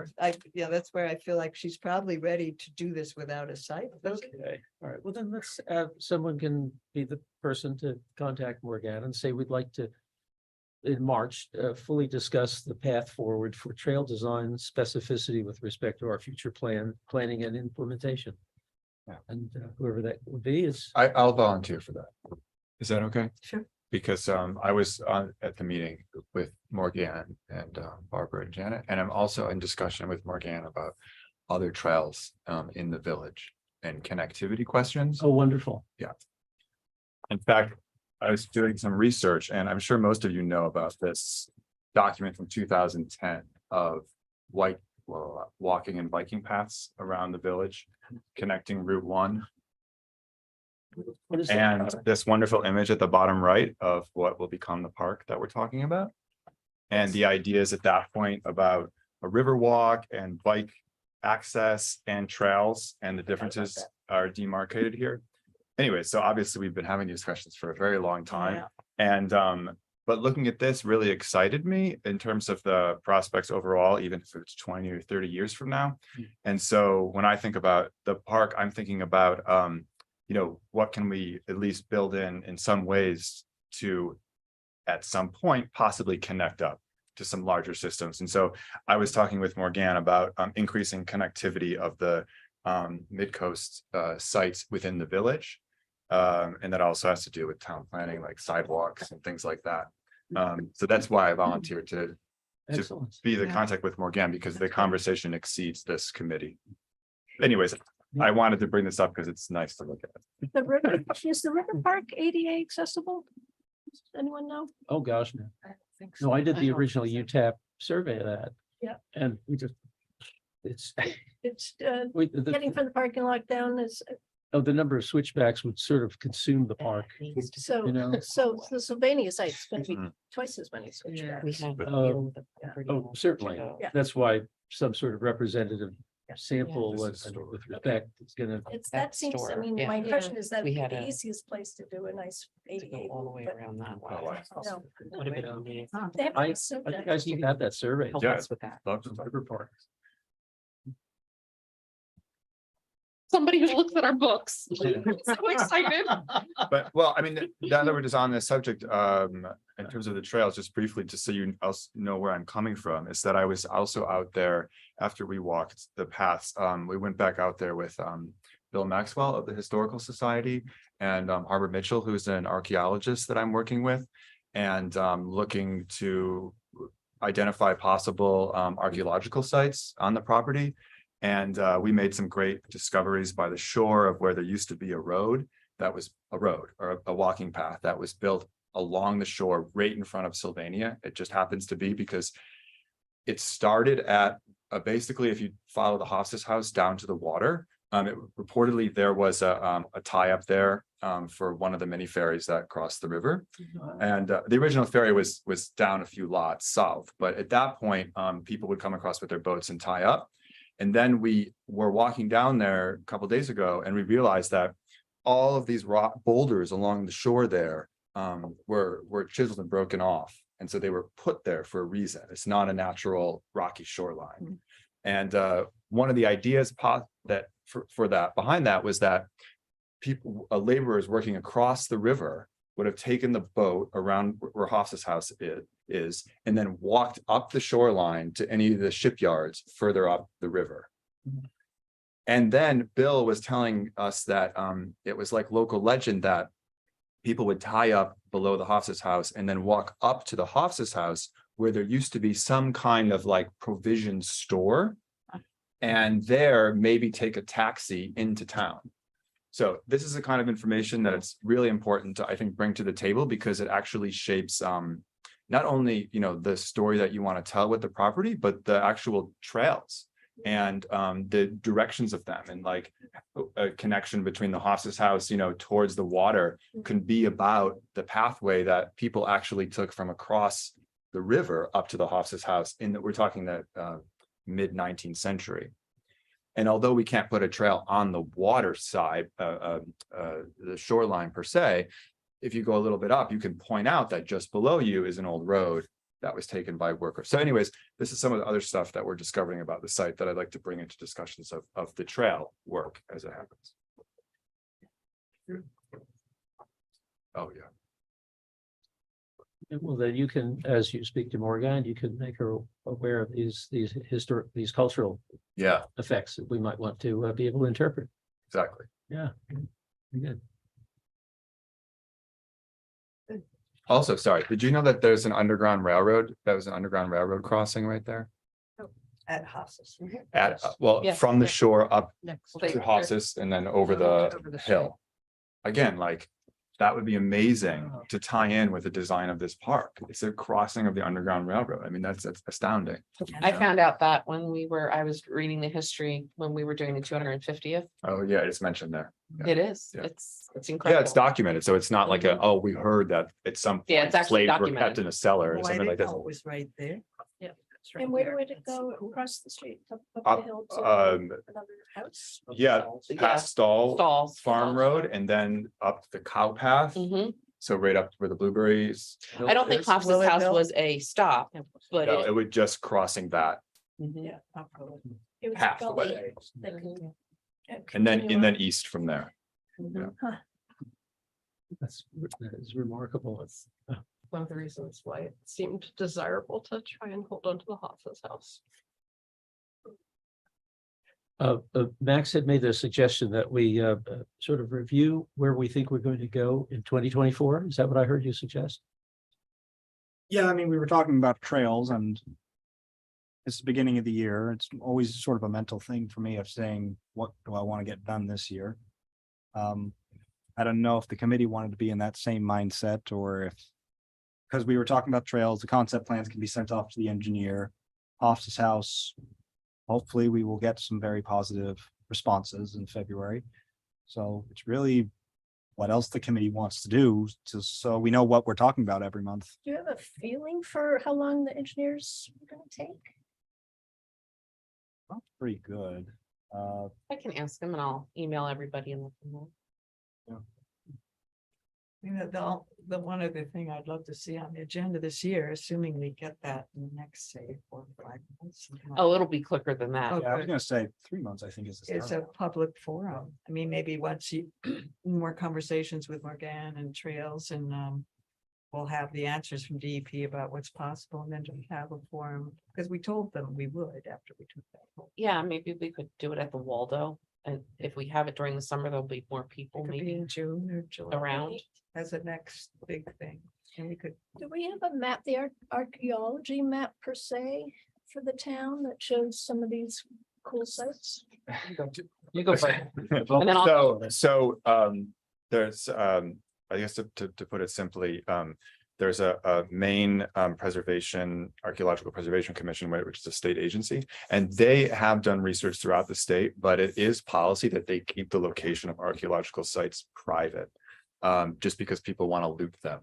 yeah, that's where I feel like she's probably ready to do this without a site. Okay, all right, well then let's have, someone can be the person to contact Morgan and say we'd like to in March, fully discuss the path forward for trail design specificity with respect to our future planning and implementation. Yeah. And whoever that would be is, I'll volunteer for that. Is that okay? Sure. Because I was on at the meeting with Morgan and Barbara and Janet, and I'm also in discussion with Morgan about other trails in the village and connectivity questions. oh, wonderful. In fact, I was doing some research, and I'm sure most of you know about this document from 2010 of walking and biking paths around the village, connecting Route 1. What is And that? this wonderful image at the bottom right of what will become the park that we're talking about. And the ideas at that point about a river walk and bike access and trails, and the differences are demarcated here. Anyway, so obviously we've been having these discussions for a very long time. And but looking at this really excited me in terms of the prospects overall, even if it's 20 or 30 years from now. And so when I think about the park, I'm thinking about what can we at least build in some ways to at some point possibly connect up to some larger systems. And so I was talking with Morgan about increasing connectivity of the Midcoast sites within the village. And that also has to do with town planning, like sidewalks and things like that. So that's why I volunteered to Excellent. be the Yeah. contact with Morgan, because the That's good. conversation exceeds this committee. Anyways, I wanted to bring this up because it's nice to look at. The river, is the river park ADA accessible? Does anyone know? Oh, gosh, no. I don't think No, so. I did the don't original think so. UTAP survey of that. Yeah. And we just, it's, It's getting from the parking lot down is, the number of switchbacks would sort of consume the park, so, you know? so the Sylvania site's gonna be Mhm. twice as many Yeah. We switchbacks. have. But- Oh, certainly. Yeah. That's why some sort of representative sample This with is story. with respect is gonna, It's, that seems, I Store, mean, yeah. my impression is that We would be had the a- easiest place to do a nice To ADA. go all the way but around that. Oh, wow. no. Would have been amazing. They have I to assume I think that. I still have that survey. Help Yeah. us with that. Love the river park. Somebody who looks at our books. So excited. But well, I mean, now that we're just on this subject, in terms of the trails, just briefly, just so you else know where I'm coming from, is that I was also out there after we walked the paths. We went back out there with Bill Maxwell of the Historical Society and Harvard Mitchell, who's an archaeologist that I'm working with, and looking to identify possible archaeological sites on the property. And we made some great discoveries by the shore of where there used to be a road that was a road or a walking path that was built along the shore right in front of Sylvania. It just happens to be because it started at basically, if you follow the Hofstas house down to the water, reportedly there was a tie up there for one of the many ferries that crossed the river. And the original ferry was down a few lots south, but at that point, people would come across with their boats and tie up. And then we were walking down there a couple days ago, and we realized that all of these rock boulders along the shore there were chiseled and broken off. And so they were put there for a reason. It's not a natural rocky shoreline. And one of the ideas that for that behind that was that people, laborers working across the river would have taken the boat around where Hoff's house is, and then walked up the shoreline to any of the shipyards further up the river. And then Bill was telling us that it was like local legend that people would tie up below the Hoff's house and then walk up to the Hoff's house where there used to be some kind of like provision store, and there maybe take a taxi into town. So this is the kind of information that it's really important to, I think, bring to the table, because it actually shapes not only, you know, the story that you want to tell with the property, but the actual trails and the directions of them, and like a connection between the Hoff's house, you know, towards the water can be about the pathway that people actually took from across the river up to the Hoff's house in that we're talking that mid 19th century. And although we can't put a trail on the water side, the shoreline per se, if you go a little bit up, you can point out that just below you is an old road that was taken by workers. So anyways, this is some of the other stuff that we're discovering about the site that I'd like to bring into discussions of the trail work as it happens. Oh, yeah. Well, then you can, as you speak to Morgan, you can make her aware of these these cultural Yeah, effects that we might want to be able to interpret. exactly. Yeah, very good. Also, sorry, did you know that there's an underground railroad? That was an underground railroad crossing right there? At Hoff's. At, well, Yes, from the yes. shore up Next. to Hoff's and then over the Over the hill. Again, like, that would be amazing to tie in with the design of this park. It's a crossing of the Underground Railroad. I mean, that's astounding. I found out that when I was reading the history, when we were doing the 250th. Oh, yeah, it's mentioned there. Yeah. It is, Yeah. it's Yeah, incredible. it's documented, so it's not like a, oh, we heard that at some Yeah, point it's actually slaves were documented. kept in a cellar or Well, I something like didn't that. know it was right there. Yeah. it's right And where there. would it go across the street, up the Up, hill to another house? Yeah, Yeah. past Stall Stalls. Farm Road and then up the cow path. Mhm. So right up where the blueberries. I don't think is. Hoff's Will it house help? was a stop, but No, it. it would just crossing that Mhm. Yeah. It was a pathway gully that could, and then continue on. east from there. Mhm. That is remarkable. It's One of the reasons why it seemed desirable to try and hold on to the Hoff's house. Max had made the suggestion that we sort of review where we think we're going to go in 2024. Is that what I heard you suggest? Yeah, I mean, we were talking about trails, and it's the beginning of the year. It's always sort of a mental thing for me of saying, what do I want to get done this year? I don't know if the committee wanted to be in that same mindset, or if, because we were talking about trails, the concept plans can be sent off to the engineer, Hoff's house. Hopefully, we will get some very positive responses in February. So it's really what else the committee wants to do, so we know what we're talking about every month. Do you have a feeling for how long the engineers are gonna take? Well, pretty good. I can ask them and I'll email everybody and let them know. You know, the one other thing I'd love to see on the agenda this year, assuming we get that in the next, say, 4 or 5 months. something like Oh, it'll be quicker than that. Oh, Yeah, I was good. gonna say 3 months, I think is. the It's start. a public forum. I mean, maybe once you, more conversations with Morgan and Trails and we'll have the answers from DEP about what's possible and then to have a forum, because we told them we would after we took that. vote. Yeah, maybe we could do it at the Waldo. And if we have it during the summer, there'll be more people It could be maybe in June or July. around. As a next big thing. And we could, Do we have a map, the archaeology map per se for the town that shows some of these cool sites? You go for it. And then I'll- So there's I guess to put it simply, there's a Maine Archaeological Preservation Commission, which is a state agency, and they have done research throughout the state, but it is policy that they keep the location of archaeological sites private. Just because people want to loot them.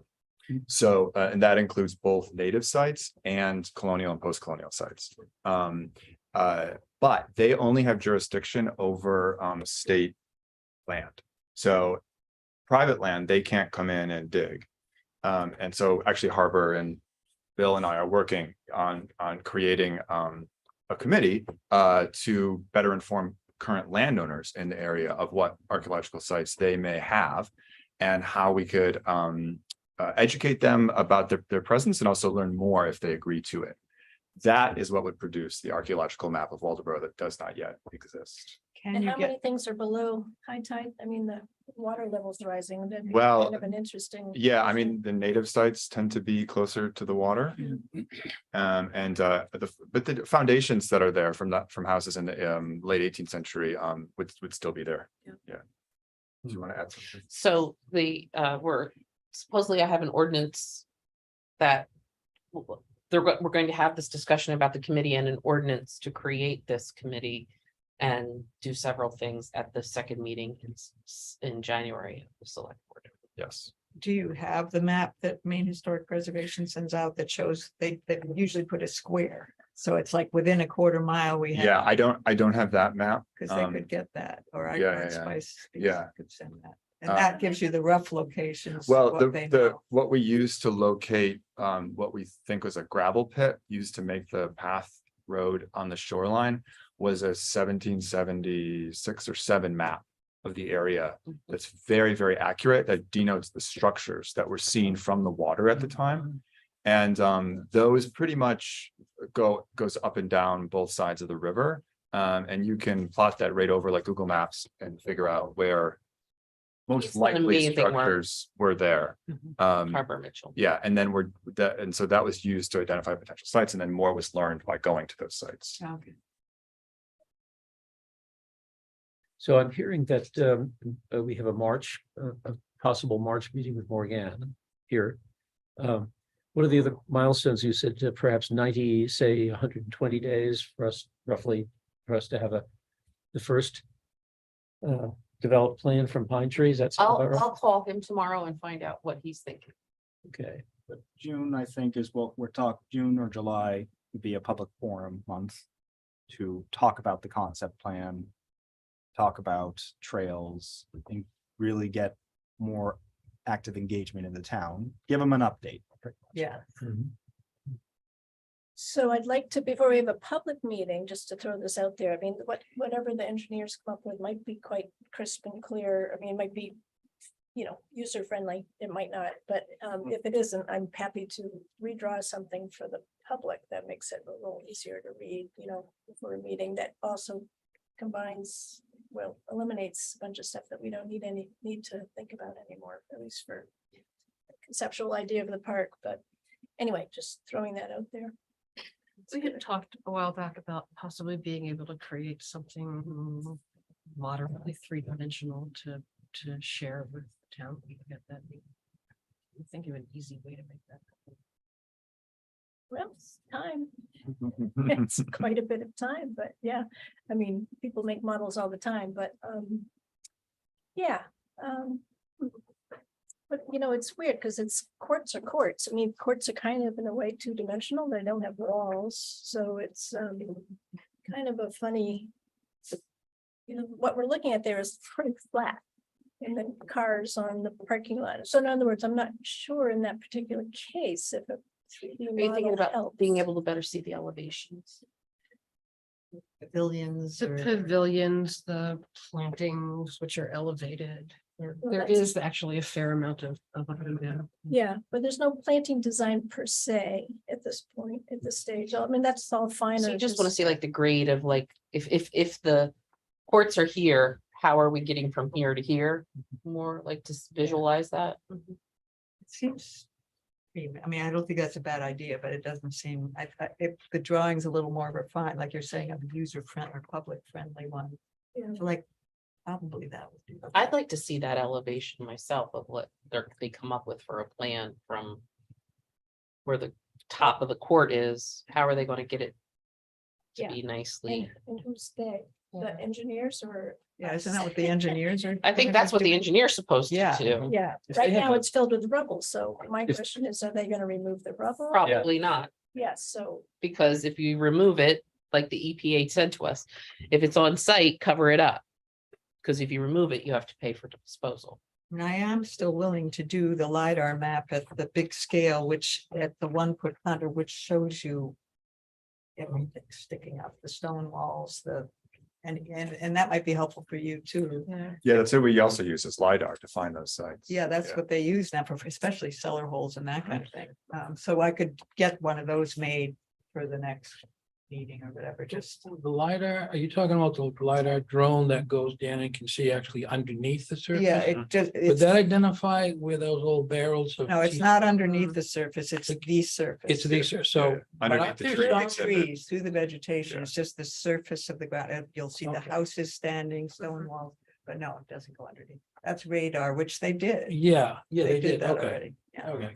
So, and that includes both native sites and colonial and post-colonial sites. But they only have jurisdiction over state land. So private land, they can't come in and dig. And so actually Harbor and Bill and I are working on creating a committee to better inform current landowners in the area of what archaeological sites they may have and how we could educate them about their presence and also learn more if they agree to it. That is what would produce the archaeological map of Waldoboro that does not yet exist. Can And you how get, many things are below high tide? I mean, the water level's rising. That'd be Well, kind of an interesting. Yeah, I mean, the native sites tend to be closer to the water. But the foundations that are there from houses in the late 18th century would still be there. Yeah. Do you want to add something? So we're supposedly I have an ordinance that we're going to have this discussion about the committee and an ordinance to create this committee and do several things at the second meeting in January of the select board. Yes. do you have the map that Maine Historic Preservation sends out that shows they usually put a square? So it's like within a quarter mile we have. Yeah, I don't have that map. Because they could get that, or I yeah, yeah, Spice. yeah. Could send that. And that gives you the rough locations. Well, what they know. what we used to locate what we think was a gravel pit used to make the path road on the shoreline was a 1776 or 7 map of the area. That's very, very accurate. That denotes the structures that were seen from the water at the time. And those pretty much goes up and down both sides of the river. And you can plot that right over like Google Maps and figure out where most It's an likely amazing work. structures were there. Harbor Mitchell. Yeah, and then so that was used to identify potential sites, and then more was learned by going to those sites. Okay. So I'm hearing that we have a possible March meeting with Morgan here. What are the other milestones? You said perhaps 90, say 120 days for us, roughly, for us to have the first developed plan from Pine Trees. That's I'll call him tomorrow and find out what he's thinking. okay. But June, I think, is what we're talking, June or July would be a public forum month to talk about the concept plan, talk about trails, and really get more active engagement in the town, give them an update. Yeah. So I'd like to, before we have a public meeting, just to throw this out there, I mean, whatever the engineers come up with might be quite crisp and clear. I mean, it might be, user friendly, it might not, but if it isn't, I'm happy to redraw something for the public that makes it a little easier to read, for a meeting that also combines, eliminates a bunch of stuff that we don't need to think about anymore, at least for a conceptual idea of the park, but anyway, just throwing that out there. We had talked a while back about possibly being able to create something moderately three-dimensional to share with the town. We could get that. I think of an easy way to make that happen. Well, it's time. It's quite a bit of time, but yeah, I mean, people make models all the time, but yeah. But it's weird because courts are courts. I mean, courts are kind of in a way two-dimensional. They don't have walls, so it's kind of a funny. What we're looking at there is pretty flat, and then cars on the parking lot. So in other words, I'm not sure in that particular case if a 3D Are you thinking model about helps. being able to better see the elevations? Pavilions. The or- pavilions, the plantings, which are elevated. There that's- is actually a fair amount of. Yeah, but there's no planting design per se at this point, at this stage. I mean, that's all fine. So or you just want to see like the grade of like, if the courts are here, how are we getting from here to here? More like to visualize that. It seems. I mean, I don't think that's a bad idea, but it doesn't seem, if the drawing's a little more refined, like you're saying, a user friendly or public friendly one. Yeah. So like, probably that would do. I'd like to see that elevation myself of what they come up with for a plan from where the top of the court is. How are they going to get it to Yeah. be nicely? And who's they? The engineers or? Yeah, isn't that what the engineers are? I think that's what the engineer's supposed to Yeah. do. Yeah, If right they have now a- it's filled with rubble, so my If- question is, are they gonna remove the rubble? Probably not, Yes, so, because if you remove it, like the EPA said to us, if it's on site, cover it up. Because if you remove it, you have to pay for disposal. And I am still willing to do the LiDAR map at the big scale, which at the 1 foot under, which shows you everything sticking up, the stone walls, and that might be helpful for you too. Yeah, that's what we also use as LiDAR to find those sites. Yeah, that's what they use now for, especially cellar holes and that kind of thing. So I could get one of those made for the next meeting or whatever, just. The LiDAR, are you talking about the LiDAR drone that goes down and can see actually underneath the surface? Yeah, it just, Would it's, that identify where those old barrels of? no, it's tea- not underneath the surface, it's the surface. It's these, so. but Underneath the there's tree. Through some- the trees, through the vegetation, it's just the surface of the ground, and you'll see the Okay. houses standing, stone walls, but no, it doesn't go underneath. That's radar, which they did. Yeah, they did, that okay, already. Yeah. okay.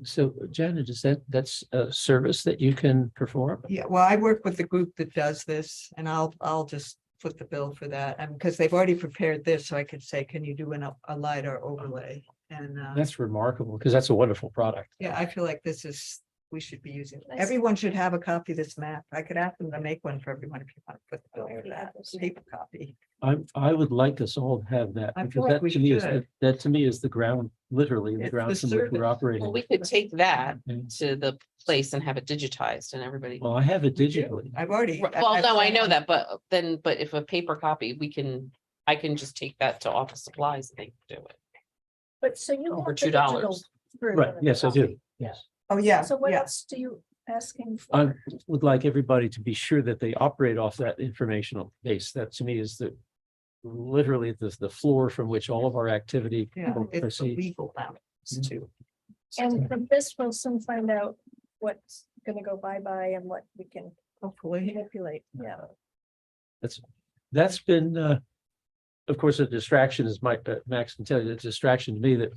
So Janet, that's a service that you can perform? Yeah, well, I work with the group that does this, and I'll just foot the bill for that, and because they've already prepared this, so I could say, can you do a LiDAR overlay? And That's remarkable, because that's a wonderful product. yeah, I feel like this is, we should be using, Nice. everyone should have a copy of this map. I could ask them to make one for everyone if you want to put the bill for already have that, this. paper copy. I would like us all to have that, I because feel like that we to me is, should. that to me is the ground, literally the It's ground the from which service. we're operating. Well, we could take that And- to the place and have it digitized and everybody. Well, I have it digitally. I've already. Well, I've no, I sent know one. that, but if a paper copy, I can just take that to office supplies and they can do it. But so you. For want the $2. digital version Right, of yes, I copy. do, yes. Oh, yeah, So what yeah. else do you asking for? I would like everybody to be sure that they operate off that informational base. That to me is literally the floor from which all of our activity Yeah, will it's proceed. legal now too. And from this, we'll soon find out what's gonna go bye-bye and what we can Hopefully. manipulate, yeah. That's been, of course, a distraction, as Max can tell you, it's a distraction to me that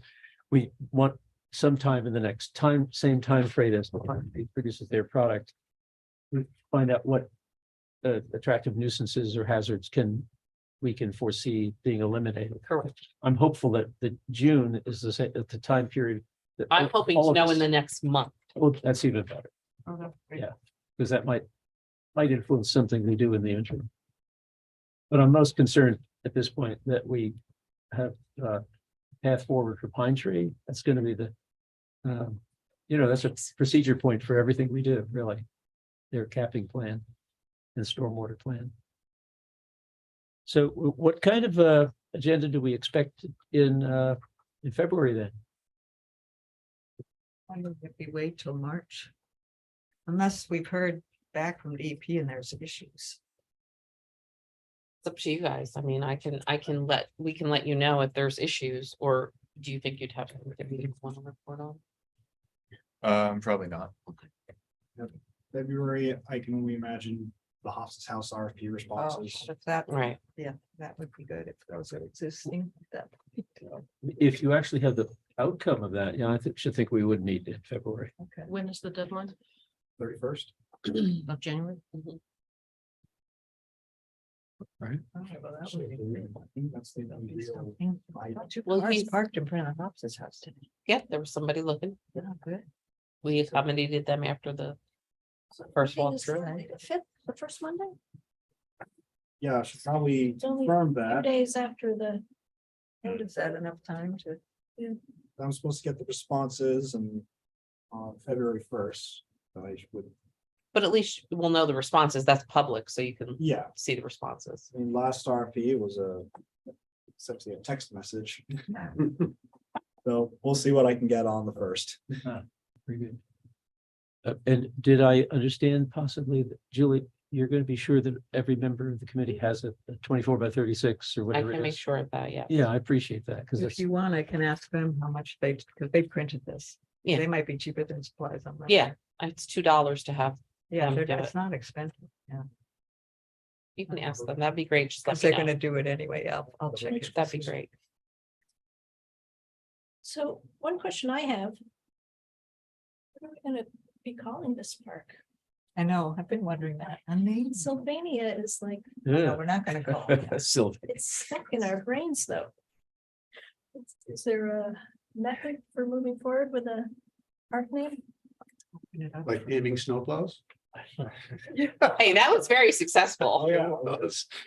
we want sometime in the next same time frame as it produces their product. We find out what attractive nuisances or hazards we can foresee being eliminated. Correct. I'm hopeful that the June is at the time period. that I'm hoping all to of know us- in the next month. Well, that's even better, Yeah. because that might influence something we do in the interim. But I'm most concerned at this point that we have path forward for Pine Tree. That's going to be that's a procedure point for everything we do, really. Their capping plan and stormwater plan. So what kind of agenda do we expect in February then? I don't know if we wait till March. Unless we've heard back from DEP and there's issues. It's up to you guys. I mean, we can let you know if there's issues, or do you think you'd have something that you want to report on? Probably not. February, I can only imagine the Hoff's House RFP Oh, responses. if that, Right. yeah, that would be good if those are existing. That would be good. If you actually have the outcome of that, should think we would meet in February. Okay. When is the deadline 31st. of January? Okay, well, that would be great. That's the ideal. Something. Two Well, cars he's- parked in front of Hobbs's house today. Yeah, there was somebody looking. Yeah, good. We accommodated them after the first Meeting is walkthrough. Friday, the fifth, the first Monday, Yeah, I should probably It's only confirm 2 that. days after the. Is that enough time to? I'm supposed to get the responses and on February 1st. I would, But at least we'll know the responses. That's public, so you can yeah, see the responses. I mean, last RFP was essentially a text message. So we'll see what I can get on the 1st. Very good. And did I understand possibly that Julie, you're going to be sure that every member of the committee has a 24 by 36 or I whatever can it make is? sure of that, yeah. Yeah, I appreciate that because If it's, you want, I can ask them how much because they printed this. Yeah. They might be cheaper than supplies on that. Yeah, it's $2 to have. Yeah, them do it's it. not expensive. Yeah, You can ask them. That'd be great. Just because let they're me know. gonna do it anyway. I'll check it. That'd be great. So one question I have. What are we gonna be calling this park? I know, I've been wondering that. Amazing. Sylvania is like, No, yeah. we're not gonna call it that. Sylvia. it's stuck in our brains though. Is there a method for moving forward with a park name? Open it up. Like naming snowplows? Hey, that was very successful.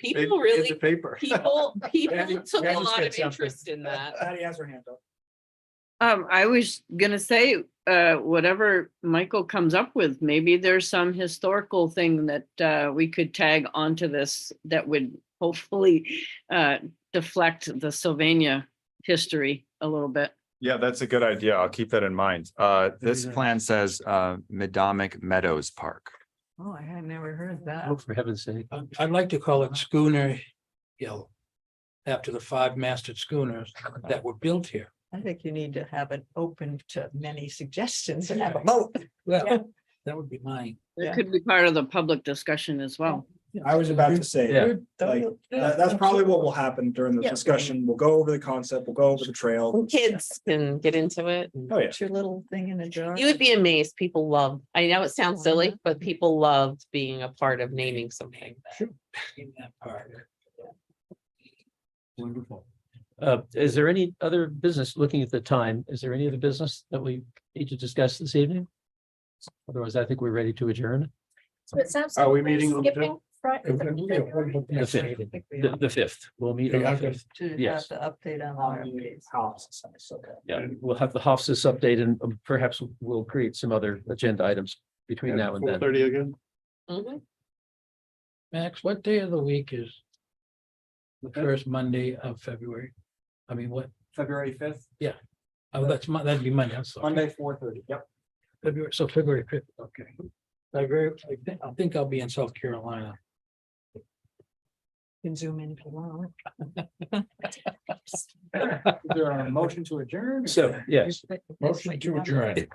People really, Paper. people took a Patty's lot got of something. interest in that. Patty has her hand up. I was gonna say, whatever Michael comes up with, maybe there's some historical thing that we could tag onto this that would hopefully deflect the Sylvania history a little bit. Yeah, that's a good idea. I'll keep that in mind. This nice. plan says Medomic Meadows Park. Oh, I had never heard that. Oh, for heaven's sake. I'd like to call it Schooner Hill. After the 5 masted schooners that were built here. I think you need to have it open to many suggestions and have a vote. Well, that would be mine. It could be part of the public discussion as well. I was about to say, Yeah. like, that's probably what will happen during the Yeah. discussion. We'll go over the concept, we'll go over the trail. Kids can get into it. Oh, yeah. Put your little thing in a jar. You would be amazed. People love, I know it sounds silly, Mhm. but people loved being a part of naming something. In that part. Wonderful. Is there any other business, looking at the time, is there any other business that we need to discuss this evening? Otherwise, I think we're ready to adjourn. So it sounds. Are we like we're meeting on the skipping Friday? The fifth, the 5th. We'll meet on the 5th. To have Yes. the update on our updates. House, it's okay. Yeah, we'll have the Hofstas update and perhaps we'll create some other agenda items between now and then. 4:30 again. Mhm. Max, what day of the week is the first Monday of February? I mean, what? February 5th, Oh, that'd be Monday. I'm sorry. Monday, 4:30. Yep. February, so February 5th, okay. I think I'll be in South Carolina. You can zoom in if you want. Is there a motion to adjourn? So, yes. Motion to adjourn.